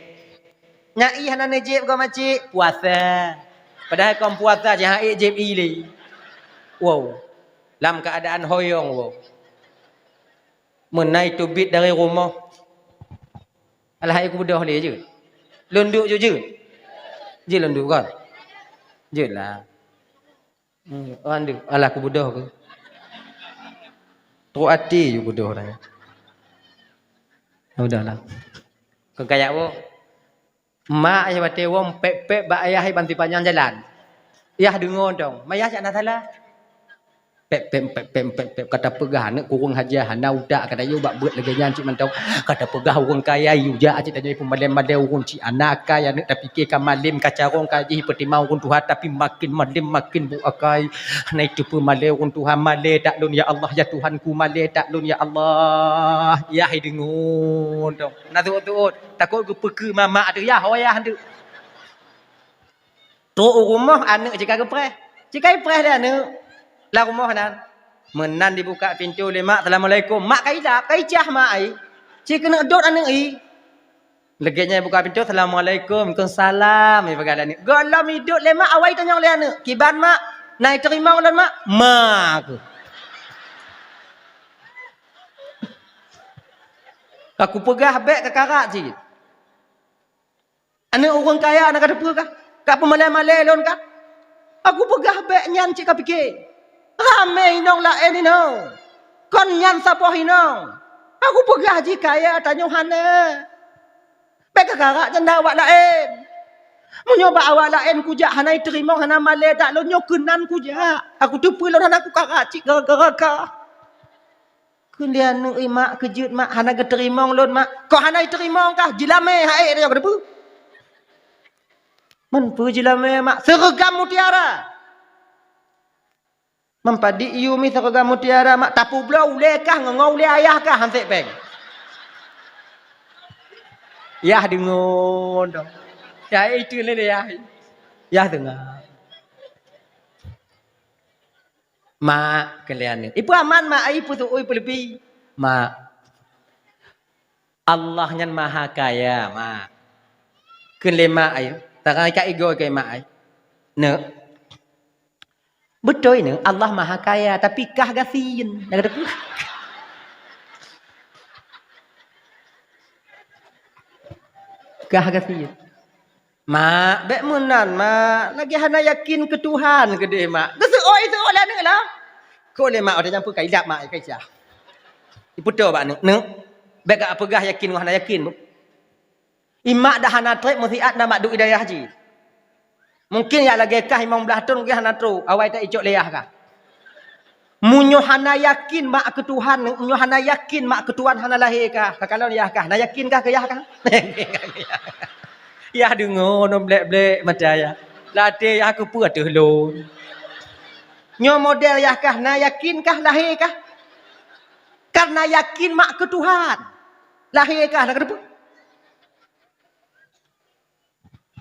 [SPEAKER 1] Nyai hana nejib kau makcik puasa. Padahal kau puasa je haik jib ile. Wow. Dalam keadaan hoyong wow. Menai tubit dari rumah. Alah aku budah le je. Lunduk je. Je lunduk kan. Je lah. Andu, alah aku budah ke. Teruk hati je budah orang. Udahlah. Kau kayak wo. Mak ayah bate wong pep-pep bak ayah bantu panjang jalan. Ya dengar dong. Maya cak nak salah. Pep kata pegah nak kurang haja hana udak kata yo bak buat lagi nyancik mentau kata pegah orang kaya yuja acik tanya pun malam-malam orang ci anak kaya nak tak fikir kan malim kacarong kaji pertimang orang Tuhan tapi makin malim makin bu akai na itu pun malam orang Tuhan malam tak lun ya Allah ya Tuhanku malam tak lun ya Allah ya hai dengun dong na tu takut ke peke mama tu ya hoya handu tu rumah anak jika ke pre jika pre dia anak lah rumah nan menan dibuka pintu le mak assalamualaikum mak kai cah mak ai cik kena dot anak ai legenya buka pintu assalamualaikum waalaikumsalam ni bagalan ni galam hidup le mak awai tanya le anak kiban mak naik terima ulan mak mak aku pegah beg ke karak cik anak orang kaya nak ada apa kah kak pemalai-malai lon kah aku pegah beg nyan cik ka fikir ramai nong la ni no. Kon nyan sapoh hinong. Aku pegah ji kaya tanya hana. Beka karak janda awak lain. Menyoba awak lain kujak hana terima hana male tak lo nyokenan kujak. Aku tu pulon hana aku karak cik gara-gara ka. Kulian nu mak kejut mak hana ke terima lon mak. Kau hana terima kah jilame hae dia berdebu. Men pu jilame mak seragam mutiara. Mempadi iu mi seragam mutiara mak tapu blau lekah ngau le ayah kah hansek peng. Yah dengon dong. Ya itu le ya. Yah dengar. Mak kalian ni. Ibu aman mak ibu tu oi lebih. Mak. Allah nyan maha kaya mak. Kun le mak ai. Tak kai ego kai mak ai. Ne. Betul ini Allah maha kaya tapi kah gasin. Kah gasin. Mak, bek menan mak. Lagi hana yakin ke Tuhan ke dia mak. Itu lah ni lah. Kau le mak ada campur kai lap mak kai sia. Betul bak ni. Bek gak pegah yakin hana yakin. Imak dah hana trek musiat dah mak duk hidayah haji. Mungkin ya lagi kah imam belah tu mungkin hana tru awai tak icok leyah kah. Munyo hana yakin mak ke Tuhan, munyo hana yakin mak ke Tuhan hana lahir kah. Kalau ya kah, na yakin kah ke yah kah? Ya dengar no blek-blek macam ya. Latih ya aku pun ada lo. Nyo model ya kah, na yakin kah lahir kah? Karena yakin mak ke Tuhan. Lahir kah nak depu?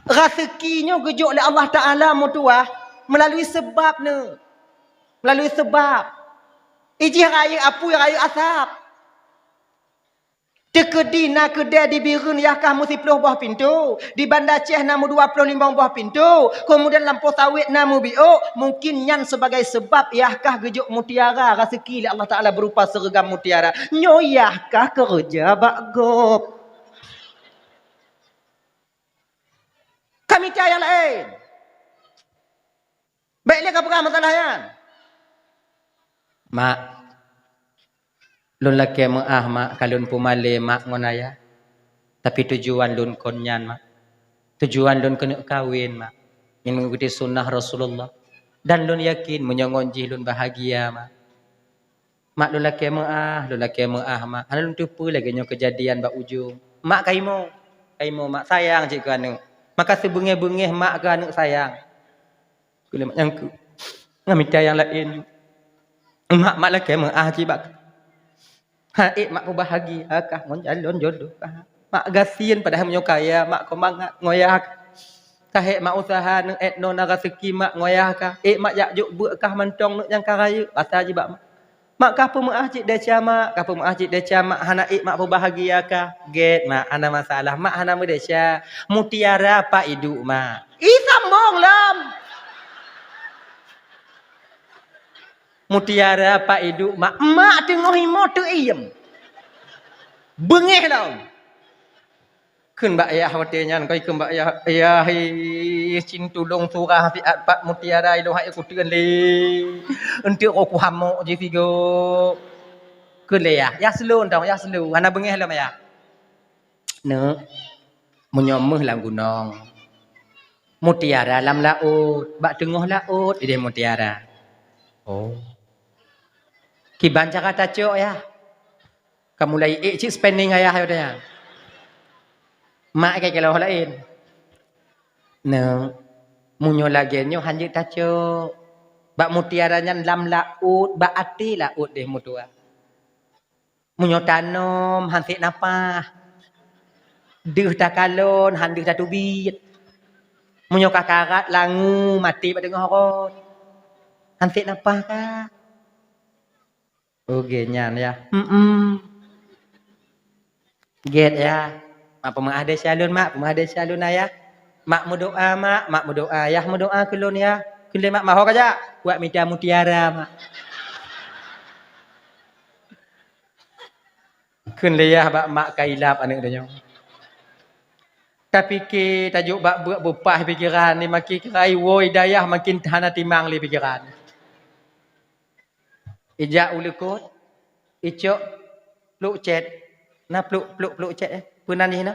[SPEAKER 1] Rezekinya gejuk oleh Allah Ta'ala mutuah melalui sebab ni. Melalui sebab. Iji raya apu raya asap. Tekedi na kedai di Birun yakah mesti 10 buah pintu. Di Bandar Aceh namu 25 buah pintu. Kemudian Lampau Sawit namu biok. Mungkin nyan sebagai sebab yakah gejuk mutiara. Rezeki Allah Ta'ala berupa seragam mutiara. Nyoyahkah kerja bakgop. Kami cari yang lain. Baiklah apa masalahnya? Mak. Lun laki mak kalun pumale mak ngonaya. Tapi tujuan lun konyan mak. Tujuan lun kena kawin mak. Yang mengikuti sunnah Rasulullah. Dan lun yakin menyongonji lun bahagia mak. Mak lun laki mak. Hana lun tupu lagi nyo kejadian bak ujung. Mak kaimo mak sayang cik anu. Maka sebengih-bengih mak ke anak sayang. Kula mak nyangku. Ngamita yang lain. Mak lagi cibak. Mak ku bahagia kah ngon jodoh kah. Mak gasian padahal menyokaya mak ko mangat ngoyak. Kahek mak usaha nang etno na rezeki mak ngoyak kah. Mak yak juk buat kah mentong nak yang karaya. Pasal jibak mak. Mak kah pemah cik deca mak, kah pemah cik deca mak hana mak pun bahagia kah? Get mak hana masalah, mak hana medeca. Mutiara apa hidup mak? Sambung lam. Mutiara apa hidup mak? Mak tengok himo tu iem. Bengih lam. Kun mbak ayah watenya kau ikut mbak ayah cintulung surah fiat pak mutiara idoh aku tuan le untuk aku hamok je figo kun le ya slow dong ya slow hana bengih lam ya ne menyomeh lam gunung Mutiara dalam laut, bak tengah laut, dia mutiara. Oh. Kiban cara tacuk ya. Kamu mulai cik spending ayah ya. Mak kayak kalau lain. Nah, munyo lagi nyo hanjit tacuk. Bak mutiaranya dalam laut, bak ati laut deh mutua. Munyo tanom, hansik napah. Deuh takalon, handeuh tatubit. Munyo kakarat langu mati pada tengah rot. Hansik napah ka? Oke nyan ya. Get ya. Mak pemah ada syalun mak, pemah ada syalun ayah. Mak berdoa mak berdoa, ayah berdoa kelun ya. Kelun mak maho aja, buat minta mutiara mak. Kun leyah bak mak kailap anak dia. Tapi ke tajuk bak buat bupah pikiran ni makin kerai wo hidayah makin hana timang li pikiran. Ijak ulukut, icok pluk cet, na pluk cet punan ni na.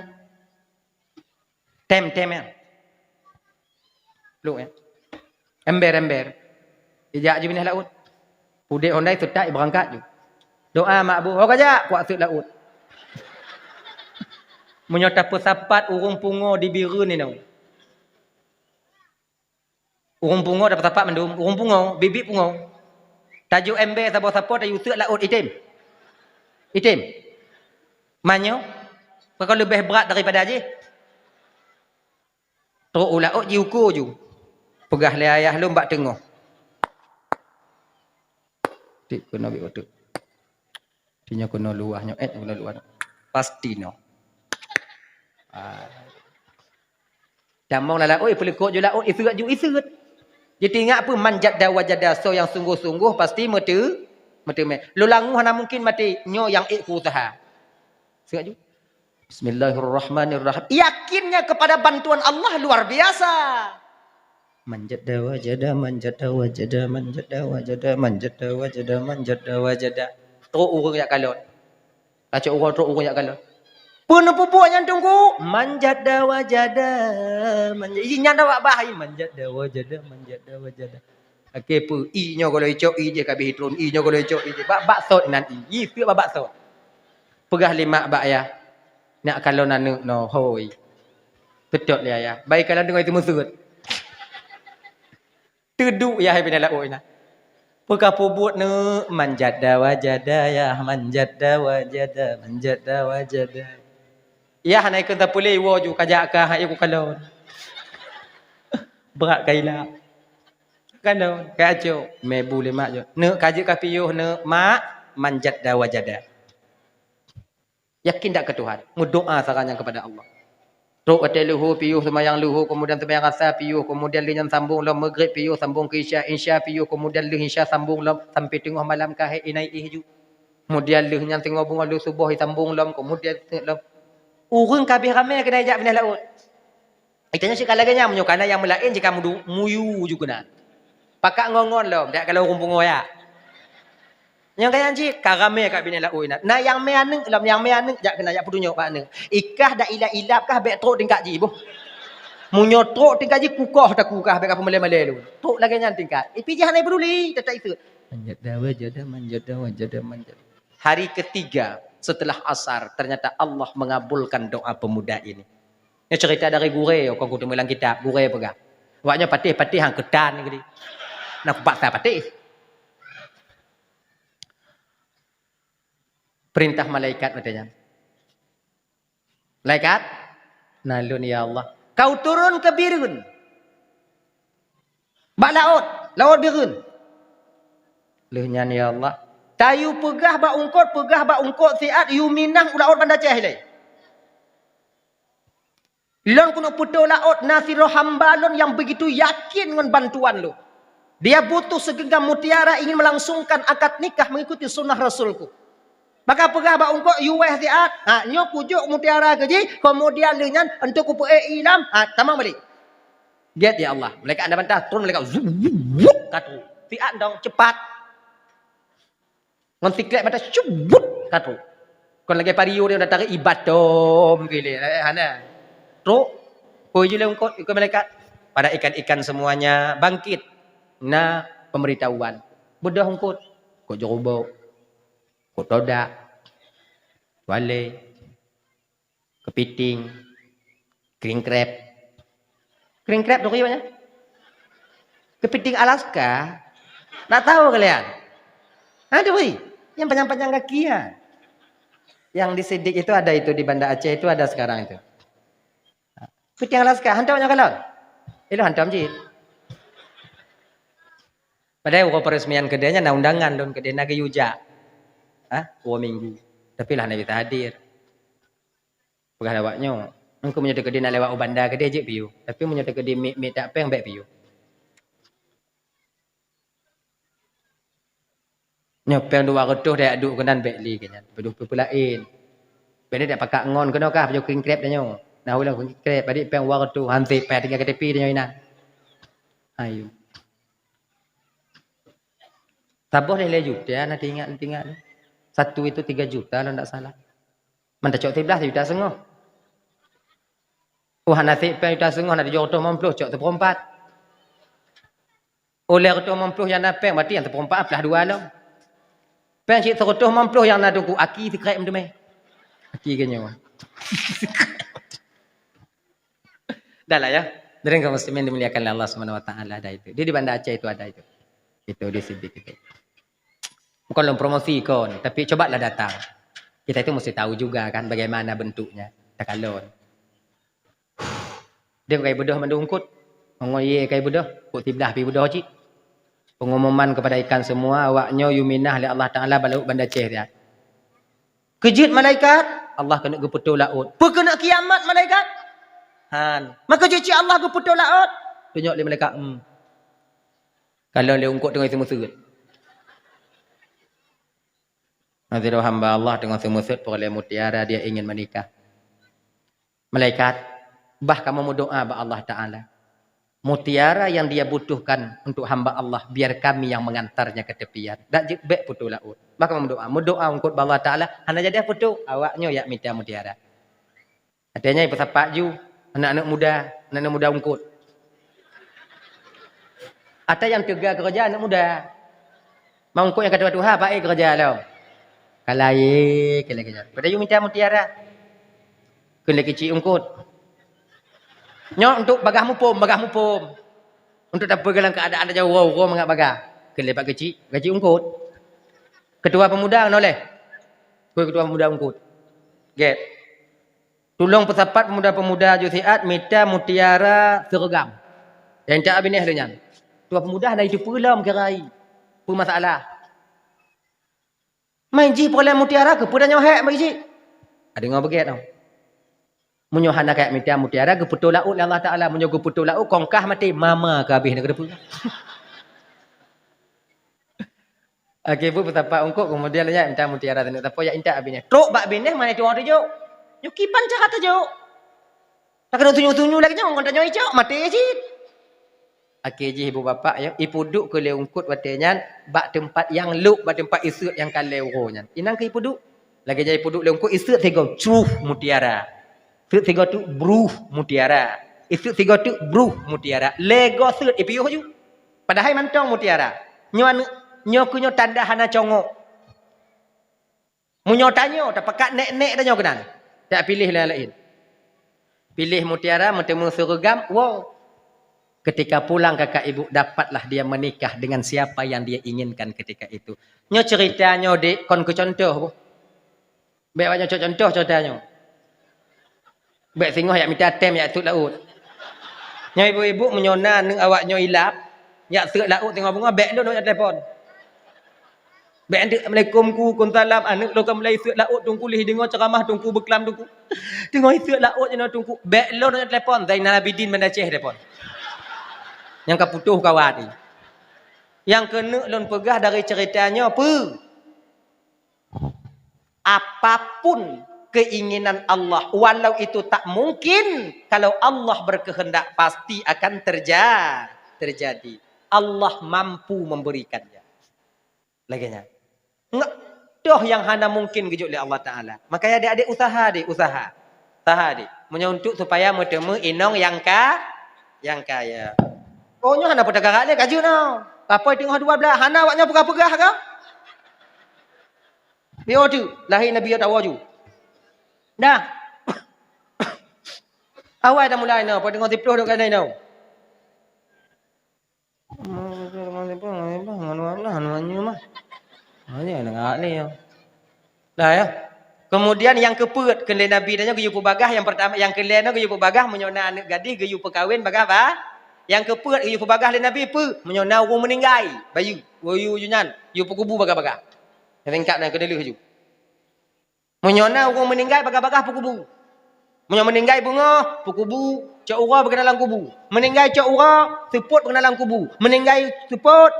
[SPEAKER 1] Tem ya. Pluk ya. Ember. Ijak je benih laut. Pudek hondai sutak berangkat je. Doa mak bu, hok aja kuat sud laut. Menyota pesapat urung pungo di biru ni nau. Urung pungo dapat sapat mendum, urung pungo, bibit pungo. Tajuk ember sabo-sabo tajuk sud laut itim. Manyo? Kau lebih berat daripada je. Teruk laut ji ukur ju. Pegah le ayah lu mbak tengah. Tik kena ambil waktu. Tinya kena luahnya, kena luah. Pasti no. Damong lalat, oi pelekok je laut, isut. Dia ingat apa manjat dawa jada so yang sungguh-sungguh pasti mete. Lu langu hana mungkin mati nyo yang ku usaha. Segat ju. Bismillahirrahmanirrahim. Yakinnya kepada bantuan Allah luar biasa. Manjat dawa jada. Teruk urang yak kalot. Kacau urang teruk urang yak kalot. Pun pupuk yang tunggu manjat dawa jada. Inya dawa bahai manjat dawa jada. Okey pu i nyo kalau icok i je kabeh hitron i nyo kalau icok i je. Bak sot nan i. I pi bak sot. Pegah lima bak ya. Nak kalau nanu no hoi. Betul dia ya. Baik kalau dengar itu musut. Tuduk ya hai bina laut ina. Pegah pubut ne manjat dawa jada ya manjat dawa jada. Ya hanai kun tapule wo ju kajak ka hai ku kalon. Berat kaila. Kalon kajo me bule mak jo. Ne kaji ka piyuh ne mak manjat dawa jada. Yakin tak ke Tuhan. Berdoa saranya kepada Allah. Rok kata luhur piyuh semayang luhur. Kemudian semayang asar piyuh. Kemudian linyan sambung lah maghrib piyuh. Sambung ke isya. Isya piyuh. Kemudian lih isya sambung lah. Sampai tengah malam kahit inai ihju. Kemudian lih yang tengah bunga luh subuh sambung lah. Kemudian lah. Urung kabeh ramai kena ajak benih laut. Itanya sikal lagi nya menyukana yang melain jika muyu juga nak. Pakak ngongon lah. Tak kalau urung bunga ya. Yang kaya ji karame kat bini laut nak. Na yang me aneng lam yang me aneng jak kena jak putunyo pak aneng. Ikah dak ilap kah bek trok tingkat ji boh. Munyo trok tingkat ji kukoh tak kukah bek apa mele-mele lu. Trok lagi nyan tingkat. Ipi jangan peduli tak itu. Manjat dawa jada. Hari ketiga setelah asar ternyata Allah mengabulkan doa pemuda ini. Ini cerita dari gure kau kudu melang kitab gure pegah. Waknya patih hang kedan ni. Nak paksa patih. Perintah malaikat katanya. Malaikat, nalun ya Allah. Kau turun ke birun. Bak laut birun. Lehnya ya Allah. Tayu pegah bak ungkot siat yuminah laut bandar cahilai. Lon kuno putu laut nasiro hambalon yang begitu yakin dengan bantuan lu. Dia butuh segenggam mutiara ingin melangsungkan akad nikah mengikuti sunnah Rasulku. Maka pegah bak ungkok yuweh siat. Nyo pujuk mutiara keji. Kemudian dengan untuk kupu ilam. Tamam balik. Get ya Allah. Mereka anda bantah. Turun mereka. Katu. Siat dong cepat. Ngon siklet mata. Cubut. Katu. Kon lagi pariu dia dah tarik ibatom. Gila. Hana. Truk. Kau je lah ungkot. Ikut malaikat. pada ikan-ikan semuanya bangkit. Nah, pemberitahuan. Bedah hungkut. Kok jerobok. Kok todak. Wale. Kepiting. King crab. King crab tu kaya kepiting Alaska. Tak tahu kalian? Aduh, yang panjang-panjang kaki ya. Yang di Sidik itu ada itu di Banda Aceh itu ada sekarang itu. Kepiting Alaska, hantamnya kalau? Itu hantam je. Padahal kalau peresmian kedainya na undangan don kedai naga yuja. 2 minggu. Tapi lah Nabi tak hadir. Pegah lawaknya. Engkau punya kedai nak lewat bandar kedai je piu. Tapi punya kedai mik tak peng baik piu. Nyopeng 200 dah aduk kenan baik li kan. Peduh pelain. Benda dak pakak ngon kena kah pejo king crab dah nyo. Nah ulah king crab adik peng 200 hanti pe tinggal ke tepi dah nyo ina. Ayo. Tabah nilai juta nak ingat. Satu itu 3 juta kalau tak salah. Manda cok 13 juta setengah. Nasi pe juta setengah nak dijual 150 cok seperempat. Oleh 150 yang nak peng berarti yang seperempat plus 2 lah. Peng cik 150 yang nak tunggu aki secret macam ni. Aki kenyang. Dah lah ya. Dari kaum muslimin dimuliakan oleh Allah Subhanahu wa taala ada itu. Dia di Banda Aceh itu ada itu. Itu di Sidik itu. Bukan dalam promosi kon, tapi cobalah datang. Kita itu mesti tahu juga kan bagaimana bentuknya. Tak kalon. Dia kayak bedah mendungkut. Mengoye kayak bedah, kok tiblah pi bedah cik. Pengumuman kepada ikan semua, awaknya yuminah oleh Allah Taala balik Banda Aceh dia. Kejut malaikat, Allah kena geputul laut. Perkena kiamat malaikat. Han. Maka cici Allah geputul laut. Tunjuk le malaikat. Kalau le ungkut dengan semua surut. Nanti hamba Allah dengan semua surut oleh mutiara dia ingin menikah. Malaikat, bah kamu mau doa ba Allah Taala. Mutiara yang dia butuhkan untuk hamba Allah biar kami yang mengantarnya ke tepian. Dak jebek putu laut. Maka mau doa untuk Allah Taala, hanya jadi putu awaknya ya minta mutiara. Artinya ibu sapak ju anak-anak muda ungkut. Ada yang tega kerja anak muda. Mau ungkut yang kata Tuhan baik kerja lo. Kalai kerja. Pada you minta mutiara. Kena kecil ungkut. Nyok untuk bagah mupum. Untuk tak dalam keadaan aja wow mengak bagah. Kelepak kecil, gaji ungkut. Ketua pemuda noleh. Ketua pemuda ungkut. Get. Tolong pesapat pemuda-pemuda Jusiat minta mutiara seragam. Yang tak binih dengan. Ketua pemuda dah itu pulang kerai. Apa masalah? Main ji pola mutiara ke pudanya hek bagi ji. Ada ngau begitu tau. Munyo hana kayak minta mutiara ke putu laut Allah Taala munyo ke putu laut kongkah mati mama ke habis nak depu. Okey bu betapa ungkuk kemudian nya minta mutiara tadi apa ya inta habisnya. Truk bak bineh mana tu orang tu. Nyukipan cakap tu. Tak kena tunyu-tunyu lagi jangan kontanyo ijo mati ji. Okey ji ibu bapa ya ibu duk ke le ungkut watenya bak tempat yang luk bak tempat isut yang kale uronya. Inang ke ibu duk. Lagi jadi ibu duk le ungkut isut tego cuh mutiara. Sud tiga tu bruh mutiara. Isut tiga tu bruh mutiara. Lego sud ipiuh ju. Padahal mantong mutiara. Nyo kunyo tanda hana congok. Munyo tanyo tak pekat nek-nek dah nyo kenan. Tak pilih lain. Pilih mutiara bertemu seragam. Wow. Ketika pulang kakak ibu dapatlah dia menikah dengan siapa yang dia inginkan ketika itu. Nyo ceritanya dek kon ke contoh. Baik banyak contoh ceritanya. Baik singoh yak minta tem yak tut laut. Nya ibu-ibu menyona neng awaknya ilap. Yak seret laut tengok bunga bek lu nak telefon. Bek andik Assalamualaikum ku kuntalam anak lo kamlai seret laut tungku lih dengar ceramah tungku beklam tungku. Tengok seret laut jena tungku bek lu nak telefon Zainal Abidin Banda Aceh telefon. Yang kaputuh kawan ni. Yang kena lon pegah dari ceritanya apa? Apapun keinginan Allah walau itu tak mungkin kalau Allah berkehendak pasti akan terjadi. Allah mampu memberikannya. Laginya. Enggak doh yang hana mungkin gejuk oleh Allah Taala. Makanya adik-adik usaha. Usaha dik. Menyuntuk supaya bertemu inong yang Yang kaya. Oh nyo hana pertagara ni kaju no. Apa tengah 12 hana awaknya pegah-pegah ke? Bio tu lahir Nabi tahu ju. Dah. Awal dah mulai no, apa tengah 10 dok kan no. Dah ya. Kemudian yang keput kele Nabi tanya geyu pebagah yang pertama yang kele no geyu pebagah menyona anak gadis geyu perkahwin bagah apa? Yang keput geyu pebagah le Nabi pe menyona orang meninggal bayu wayu junyan yu perkubu bagah-bagah. Ringkat dan kedelu ju. Menyona orang meninggal bagah-bagah perkubu. Menyona meninggal bunga perkubu cak ura berada dalam kubu. Meninggal cak ura seput berada dalam kubu. Meninggal seput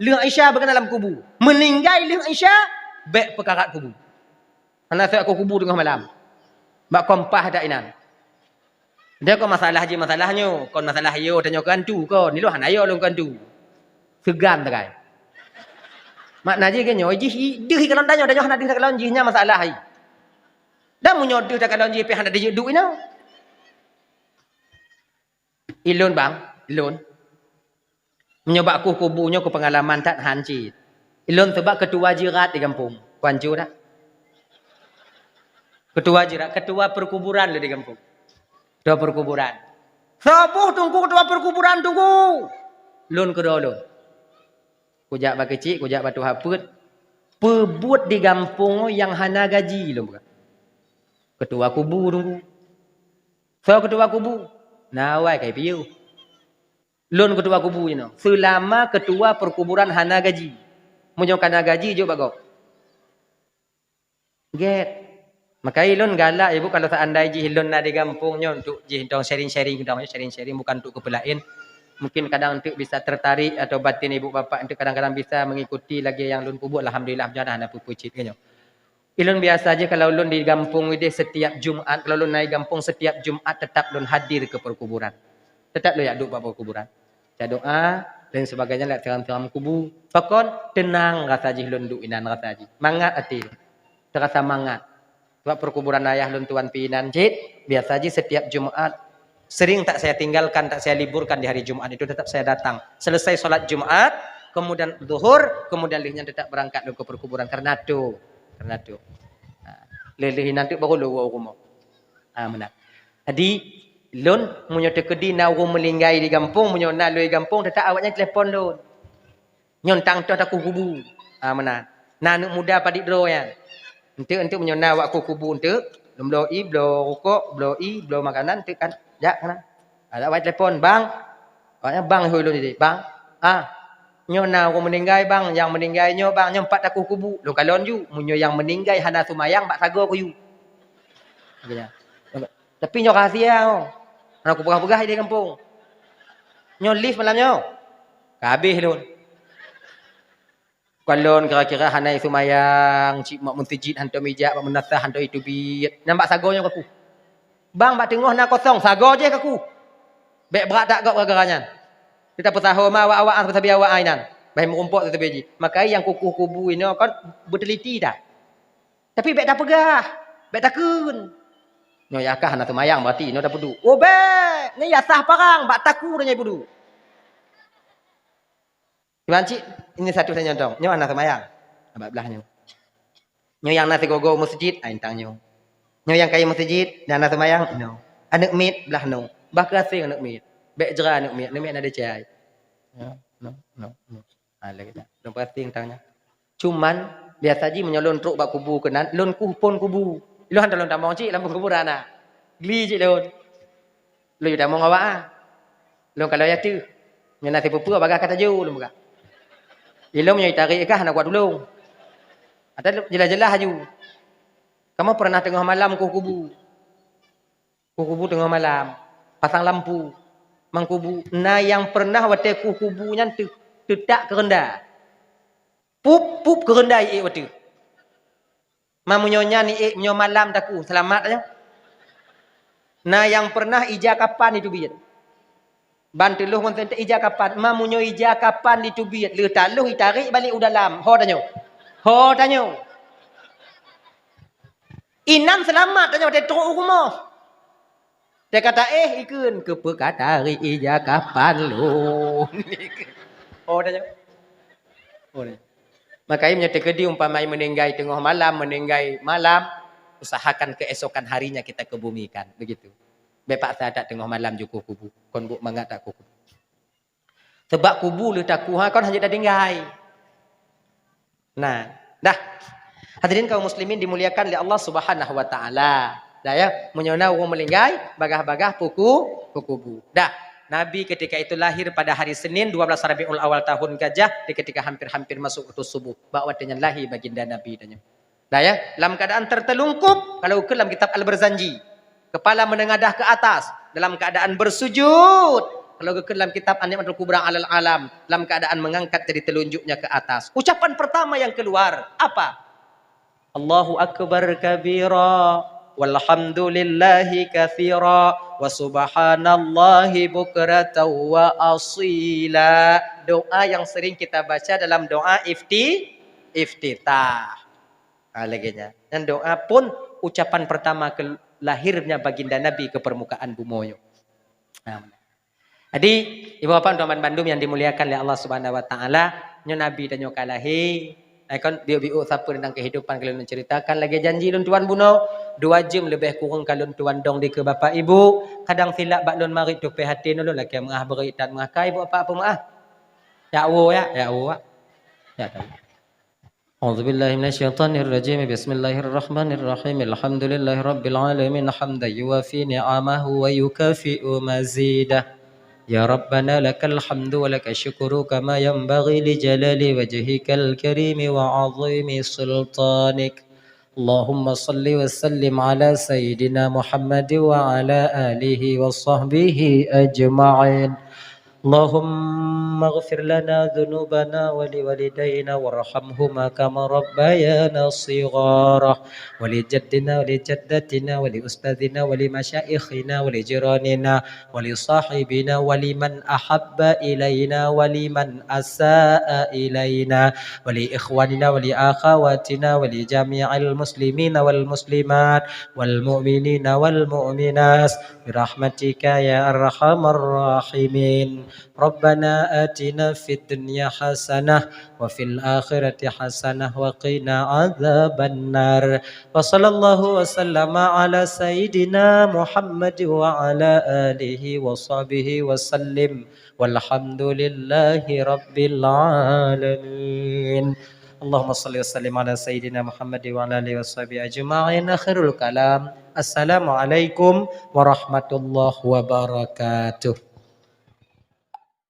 [SPEAKER 1] Leng Aisyah berada dalam kubu. Meninggal Leng Aisyah bek perkarat kubu. Karena saya aku kubur tengah malam. Bak kompah dak inan. Dia kau masalah je masalahnya. Kau masalah yo tanya kan tu kau. Ni lo han ayo lo kan tu. Segan takai. Makna je kenyo ji deh kalau tanya tanya han deh kalau jinya masalah ai. Dah munyo deh kalau ji pe han deh duk ina. Ilon bang, ilon. Menyoba aku kubunya ku pengalaman tak hancit. Ilon sebab ketua jirat di kampung. Kuancu dah. Ketua jirat, ketua perkuburan di kampung. Ketua perkuburan. Sabuh tunggu ketua perkuburan tunggu. Lun kedua lun. Kujak ba kecil, kujak batu haput. Pebut di kampung yang hana gaji lun bukan. Ketua kubu tunggu. So ketua kubu. Nawai kai piu. Lun ketua kubu you know. Selama ketua perkuburan hana gaji. Munyo kana gaji jo bagok. Get. Maka ilun galak ibu kalau seandainya jihilun nak di kampungnya untuk jihintong sharing-sharing bukan untuk kepelain. Mungkin kadang untuk bisa tertarik atau batin ibu bapa untuk kadang-kadang bisa mengikuti lagi yang lun kubur. Alhamdulillah jangan ada pupucit kanyo. Ilun biasa aja kalau lun di kampung ini setiap Jumat, kalau lun naik kampung setiap Jumat tetap lun hadir ke perkuburan. Tetap lu ya duk bapa kuburan. Baca doa dan sebagainya lihat tiram-tiram kubu. Fakon tenang rasa jihilun duk inan rasa ji. Mangat hati. Terasa mangat. Sebab perkuburan ayah lun tuan pinan jid biasa aja setiap Jumat sering tak saya tinggalkan, tak saya liburkan di hari Jumat itu tetap saya datang. Selesai sholat Jumat, kemudian zuhur, kemudian lihnya tetap berangkat ke perkuburan karena tu. Lelih nanti baru lu rumah. Benar. Jadi lun munyo tekedi na urung melinggai di kampung, munyo na lui kampung tetap awaknya telefon lun. Nyontang tu aku kubu. Benar. Na anak muda padik dro ya. Untuk menyona waktu kubu untuk blow rokok, blow makanan tu kan. Jak kan. Ada awak telefon, bang. Awaknya bang hulu ni, bang. Nyona orang meninggal bang, yang meninggalnya bang, nyempat aku kubu. Lo kalon ju, munyo yang meninggal hana sumayang bak sago aku ju. Tapi nyo rahsia. Aku pegah-pegah di kampung. Nyo lift malamnya. Habis lun. Kalon kira-kira hanai sumayang, cik mak muntajid hantar mijak, mak menasah hantar itu biat. Nampak sagonya aku. Bang, bak tengok nak kosong, sago je aku. Bek berat tak kau pergaranya. Kita pesahur mah awak-awak seperti awak ainan. Baik merumput seperti biji. Maka yang kukuh kubu ini kan berteliti dah. Tapi bek tak pegah. Bek takun. Nyo yakah hantar sumayang berarti nyo dah pedu. Oh bek, ni ya sah parang, bak taku dah nyai pedu. Iban cik, ini satu saya nyontok. Nyo anak semayang. Abang belahnya. Nyo yang nasi gogo masjid, intang nyo. Nyo yang kaya masjid, dan anak semayang, no. Anak mit belah no. Bah kerasing anak mit. Bek jera anak mit ada cahaya. No. Lagi tak. Belum kerasing tangnya. Cuman, biasa je menyolon truk bak kubu kenan, lon kupon kubu. Lu hantar lon tamang cik, lampu kuburan lah. Geli cik lon. Lu dah mau ngawak ah. Lon kalau ya tu. Nyo nasi pupuk bagah kata jauh lu buka. Ilmu yang ditarik kah nak buat dulu. Ada jelas-jelas aju. Kamu pernah tengah malam ku kubu. Ku kubu tengah malam. Pasang lampu. Mangkubu. Nah yang pernah wate ku kubunya tetak kerendah. Pup kerendah wate. Mamunyonya ni menyo malam taku. Selamat aja. Nah yang pernah ija kapan itu biar. Banteluh konten ija kapan, mamunyo ija kapan ditubit, le taluh ditarik balik u dalam. Ho tanyo. Inan selamat tanyo de truk rumah. Dia kata ikun ke pekatari ija kapan lu. Oh dah. Oh dah. Makanya tekedi umpamai meninggai tengah malam, meninggai malam, usahakan keesokan harinya kita kebumikan, begitu. Bepak tak ada tengah malam juga kubu, kon buk mangat tak kubu. Sebab kubu lu tak kuha kon hanya dah tinggai. Nah, dah. Hadirin kaum muslimin dimuliakan oleh Allah Subhanahu wa taala. Dah ya, menyona urang melinggai, bagah-bagah kubu. Dah. Nabi ketika itu lahir pada hari Senin 12 Rabiul Awal tahun Gajah, ketika hampir-hampir masuk waktu subuh. Bahawa dengan lahir baginda Nabi tanya. Dah ya, dalam keadaan tertelungkup, kalau ke dalam kitab Al-Barzanji, kepala menengadah ke atas, dalam keadaan bersujud. Kalau ke dalam kitab An-Ni'matul Kubra Alal Alam, dalam keadaan mengangkat dari telunjuknya ke atas. Ucapan pertama yang keluar, apa? Allahu Akbar kabira, walhamdulillahi katsira, wa subhanallahi bukratan wa asila. Doa yang sering kita baca dalam doa iftitah. Laginya. Dan doa pun ucapan pertama lahirnya baginda Nabi ke permukaan bumoyo. Jadi ibu bapak teman Bandung yang dimuliakan oleh Allah Subhanahu wa taala, nyo Nabi dan nyo kalahi. Kan biu-biu siapa tentang kehidupan kalian menceritakan lagi janji lun tuan buno 2 jam lebih kurang kalun tuan dong di ke bapak ibu. Kadang silap bak lun mari tu hati nulu lagi mengah beritan mengah kai ibu apa maaf. Ya wo ya wo. Ya tahu. أعوذ بالله من الشيطان الرجيم بسم الله الرحمن الرحيم الحمد لله رب العالمين حمدا يوافي نعمه ويكافئ مزيده يا ربنا لك الحمد ولك الشكر كما ينبغي لجلال وجهك الكريم وعظيم سلطانك اللهم صل وسلم على سيدنا محمد وعلى آله وصحبه أجمعين اللهم اغفر لنا ذنوبنا ولوالدينا وارحمهما كما ربيانا صغارا ولجدنا ولجدتنا ولأستاذنا ولمشايخنا ولجيراننا ولصاحبنا ولمن أحب إلينا ولمن أساء إلينا ولإخواننا ولأخواتنا ولجميع المسلمين والمسلمات والمؤمنين والمؤمنات برحمتك يا أرحم الراحمين ربنا آتنا في الدنيا حسنة وفي الآخرة حسنة وقنا عذاب النار وصلى الله وسلم على سيدنا محمد وعلى آله وصحبه وسلم والحمد لله رب العالمين اللهم صل وسلم على سيدنا محمد وعلى آله وصحبه أجمعين آخر الكلام السلام عليكم ورحمة الله وبركاته